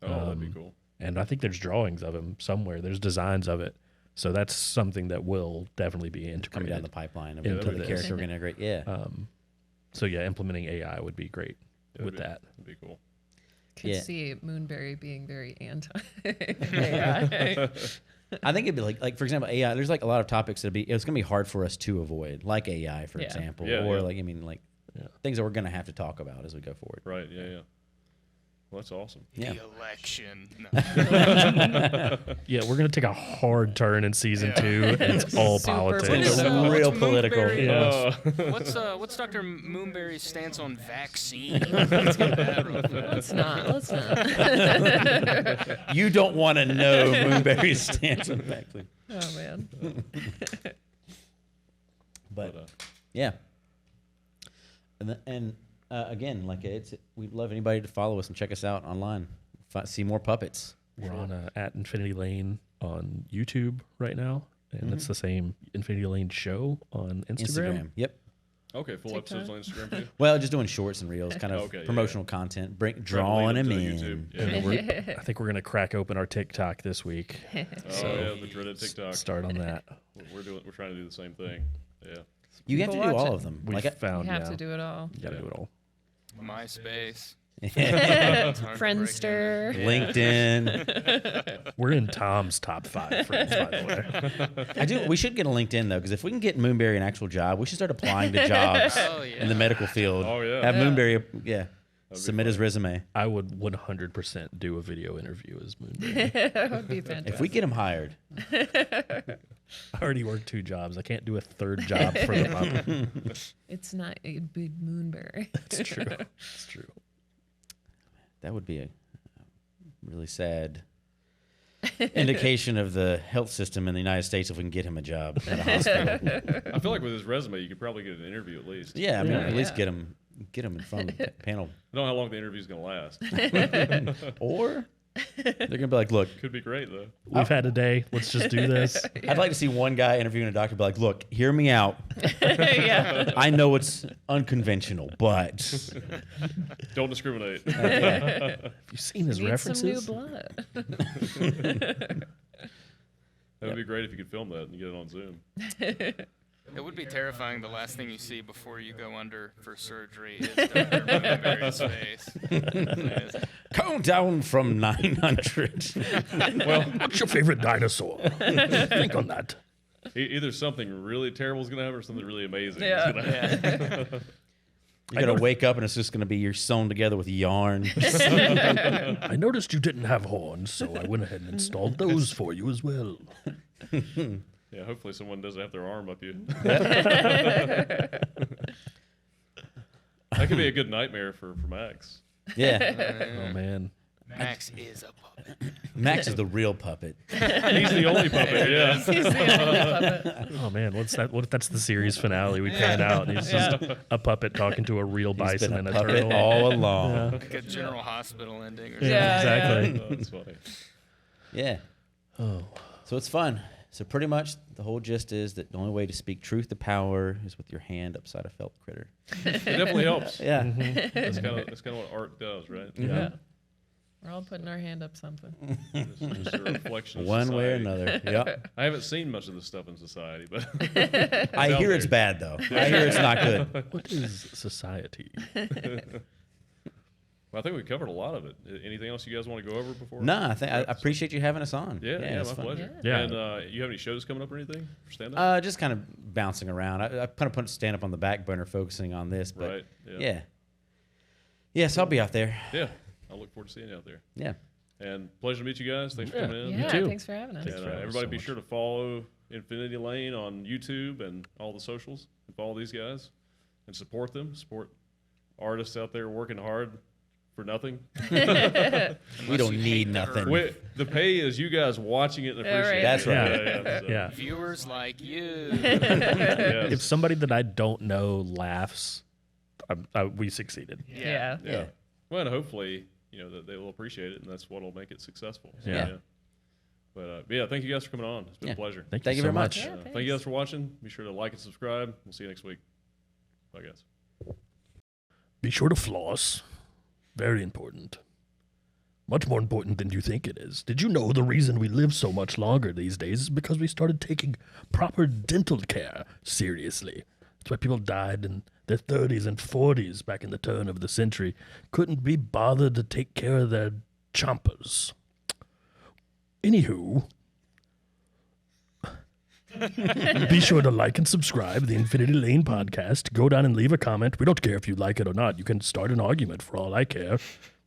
Speaker 4: that'd be cool.
Speaker 5: And I think there's drawings of him somewhere. There's designs of it. So that's something that will definitely be integrated.
Speaker 1: Coming down the pipeline of
Speaker 5: Into
Speaker 1: the
Speaker 5: this.
Speaker 1: character we're gonna integrate. Yeah.
Speaker 5: So yeah, implementing AI would be great with that.
Speaker 4: That'd be cool.
Speaker 3: Could
Speaker 1: Yeah.
Speaker 3: see Moonberry being very anti AI.
Speaker 1: I think it'd be like for example, AI. There's like a lot of topics it's gonna be hard for us to avoid, like AI, for
Speaker 3: Yeah.
Speaker 1: example,
Speaker 4: Yeah,
Speaker 1: or
Speaker 4: yeah.
Speaker 1: like things that we're gonna have to talk about as we go forward.
Speaker 4: Right. Yeah. Yeah. Well, that's awesome.
Speaker 1: Yeah.
Speaker 2: the election. No.
Speaker 5: Yeah, we're gonna take a hard turn in season 2, and it's all
Speaker 3: Super
Speaker 5: politics.
Speaker 2: What is,
Speaker 3: political.
Speaker 1: Real
Speaker 2: what's
Speaker 1: political.
Speaker 2: Moonberry-
Speaker 5: Yeah.
Speaker 2: What's Dr. Moonberry's stance on vaccine? Let's get that real quick.
Speaker 3: Let's not.
Speaker 1: You don't want to know Moonberry's stance on vaccine.
Speaker 3: Oh man.
Speaker 1: But yeah, and again, like we'd love anybody to follow us and check us out online, see more puppets.
Speaker 5: We're on at Infinity Lane on YouTube right now, and it's the same Infinity Lane show on Instagram.
Speaker 1: Yep.
Speaker 4: Okay. Full episodes on Instagram too.
Speaker 1: Well, just doing shorts and reels, kind of
Speaker 4: Okay, yeah,
Speaker 1: promotional content, drawing
Speaker 4: Lead
Speaker 1: them
Speaker 4: up to
Speaker 1: in.
Speaker 4: YouTube.
Speaker 5: And
Speaker 4: Yeah.
Speaker 5: then I think we're gonna crack open our TikTok this week.
Speaker 4: Oh yeah, the dreaded TikTok.
Speaker 5: Start on that.
Speaker 4: We're trying to do the same thing. Yeah.
Speaker 1: You have to
Speaker 3: People
Speaker 1: do
Speaker 3: watch
Speaker 1: all
Speaker 3: it.
Speaker 1: of them.
Speaker 5: We
Speaker 1: Like
Speaker 5: found
Speaker 3: You have
Speaker 5: yeah,
Speaker 3: to do it all.
Speaker 5: You gotta do it all.
Speaker 2: MySpace. It's hard to break
Speaker 3: Friendster.
Speaker 1: LinkedIn.
Speaker 5: We're in Tom's top 5 friends, by the way.
Speaker 1: We should get a LinkedIn though, because if we can get Moonberry an actual job, we should start applying to jobs
Speaker 2: Oh, yeah.
Speaker 1: in the medical field.
Speaker 4: Oh, yeah.
Speaker 1: Have
Speaker 3: Yeah.
Speaker 1: Moonberry,
Speaker 4: be
Speaker 1: submit his resume.
Speaker 5: I would 100% do a video interview as Moonberry.
Speaker 3: That would be fantastic.
Speaker 1: If we get him hired,
Speaker 5: I already work 2 jobs. I can't do a third job for the puppet.
Speaker 3: It's not a big Moonberry.
Speaker 5: It's true. It's true.
Speaker 1: that would be a really sad indication of the health system in the United States if we can get him a job at a hospital.
Speaker 4: I feel like with his resume, you could probably get an interview at least.
Speaker 1: Yeah, I mean, at least
Speaker 3: Yeah.
Speaker 1: get him in front of the panel.
Speaker 4: I don't know how long the interview's going to last.
Speaker 1: Or they're gonna be like, look,
Speaker 4: Could be great though.
Speaker 5: We've had a day. Let's just do this.
Speaker 1: I'd like to see one guy interviewing a doctor be like, look, hear me out.
Speaker 3: Yeah.
Speaker 1: I know it's unconventional, but
Speaker 4: Don't discriminate.
Speaker 5: Have you seen his
Speaker 3: Need some new
Speaker 5: references?
Speaker 3: blood.
Speaker 4: That would be great if you could film that and get it on Zoom.
Speaker 2: It would be terrifying. The last thing you see before you go under for surgery is Dr. Moonberry's face.
Speaker 1: count down from 900.
Speaker 4: Well,
Speaker 5: What's your favorite dinosaur? Think on that.
Speaker 4: either something really terrible is going to happen or something really amazing is
Speaker 3: Yeah.
Speaker 4: going to happen.
Speaker 1: You're gonna wake up and it's just gonna be you're sewn together with yarn.
Speaker 5: I noticed you didn't have horns, so I went ahead and installed those for you as well.
Speaker 4: Yeah, hopefully someone doesn't have their arm up you. That could be a good nightmare for Max.
Speaker 1: Yeah,
Speaker 5: Oh man.
Speaker 2: Max is a puppet.
Speaker 1: Max is the real puppet.
Speaker 4: He's the only puppet, yeah.
Speaker 3: He's the only puppet.
Speaker 5: Oh man, what's that? What if that's the series finale? We pan out and he's just a puppet talking to a real
Speaker 1: He's
Speaker 5: bison
Speaker 1: been
Speaker 5: and
Speaker 1: a
Speaker 5: a
Speaker 1: puppet
Speaker 5: turtle.
Speaker 1: all along.
Speaker 2: Like a General Hospital ending or
Speaker 5: Yeah,
Speaker 3: Yeah,
Speaker 5: exactly.
Speaker 4: Oh, that's funny.
Speaker 1: Yeah.
Speaker 5: Oh,
Speaker 1: So it's fun. So pretty much the whole gist is that the only way to speak truth to power is with your hand upside a felt critter.
Speaker 4: It definitely helps.
Speaker 1: Yeah.
Speaker 4: That's kind of what art does, right?
Speaker 5: yeah.
Speaker 3: We're all putting our hand up something.
Speaker 4: It's a reflection of
Speaker 1: One way or
Speaker 4: society.
Speaker 1: another. Yep.
Speaker 4: I haven't seen much of this stuff in society, but
Speaker 1: I hear it's bad though. I hear it's not good.
Speaker 5: What is society?
Speaker 4: well, I think we covered a lot of it. Anything else you guys want to go over before?
Speaker 1: Nah, I appreciate you having us on.
Speaker 4: Yeah,
Speaker 1: it's
Speaker 4: my
Speaker 1: fun.
Speaker 4: pleasure.
Speaker 5: Yeah.
Speaker 4: And you have any shows coming up or anything for stand-up?
Speaker 1: Just kind of bouncing around. I kind of put stand up on the back burner, focusing on this. But
Speaker 4: Right, yeah.
Speaker 1: yeah. Yes, I'll be out there.
Speaker 4: Yeah, I look forward to seeing you out there.
Speaker 1: Yeah.
Speaker 4: And pleasure to meet you guys. Thanks for coming in.
Speaker 3: Yeah,
Speaker 5: too.
Speaker 3: thanks for having us.
Speaker 4: And
Speaker 5: for having us
Speaker 4: everybody
Speaker 5: so
Speaker 4: be
Speaker 5: much.
Speaker 4: sure to follow Infinity Lane on YouTube and all the socials. And follow these guys and support them. Support artists out there working hard for nothing.
Speaker 1: We
Speaker 2: Unless
Speaker 1: don't
Speaker 2: you
Speaker 1: need
Speaker 2: hate the
Speaker 1: nothing.
Speaker 2: herb.
Speaker 4: Wait, the pay is you guys watching it and
Speaker 3: Yeah, right.
Speaker 4: appreciating
Speaker 1: That's
Speaker 4: it.
Speaker 1: right.
Speaker 4: Yeah, so,
Speaker 5: Yeah.
Speaker 2: Viewers like you.
Speaker 4: yes.
Speaker 5: If somebody that I don't know laughs, we succeeded.
Speaker 3: Yeah.
Speaker 4: Yeah. Well, and hopefully, that they will appreciate it, and that's what'll make it successful. So,
Speaker 5: Yeah.
Speaker 4: But yeah, thank you guys for coming on. It's been
Speaker 1: Yeah.
Speaker 4: a pleasure.
Speaker 5: Thank
Speaker 1: you
Speaker 5: so
Speaker 1: very much.
Speaker 3: Yeah,
Speaker 4: Thank you guys for watching. Be sure to like and subscribe. We'll see you next week. Bye, guys.
Speaker 5: Be sure to floss. Very important. Much more important than you think it is. Did you know the reason we live so much longer these days is because we started taking proper dental care seriously? That's why people died in their 30s and 40s back in the turn of the century. Couldn't be bothered to take care of their chompers. Anywho, be sure to like and subscribe to the Infinity Lane podcast. Go down and leave a comment. We don't care if you like it or not. You can start an argument for all I care.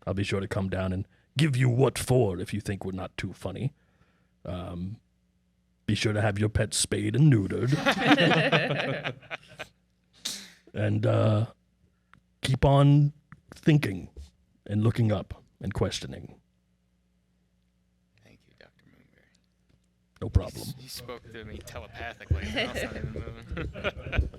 Speaker 5: I'll be sure to come down and give you what for if you think we're not too funny. Be sure to have your pet spayed and neutered. And keep on thinking and looking up and questioning.
Speaker 2: Thank you, Dr. Moonberry.
Speaker 5: No problem.
Speaker 2: You spoke to me telepathically. I was not even moving.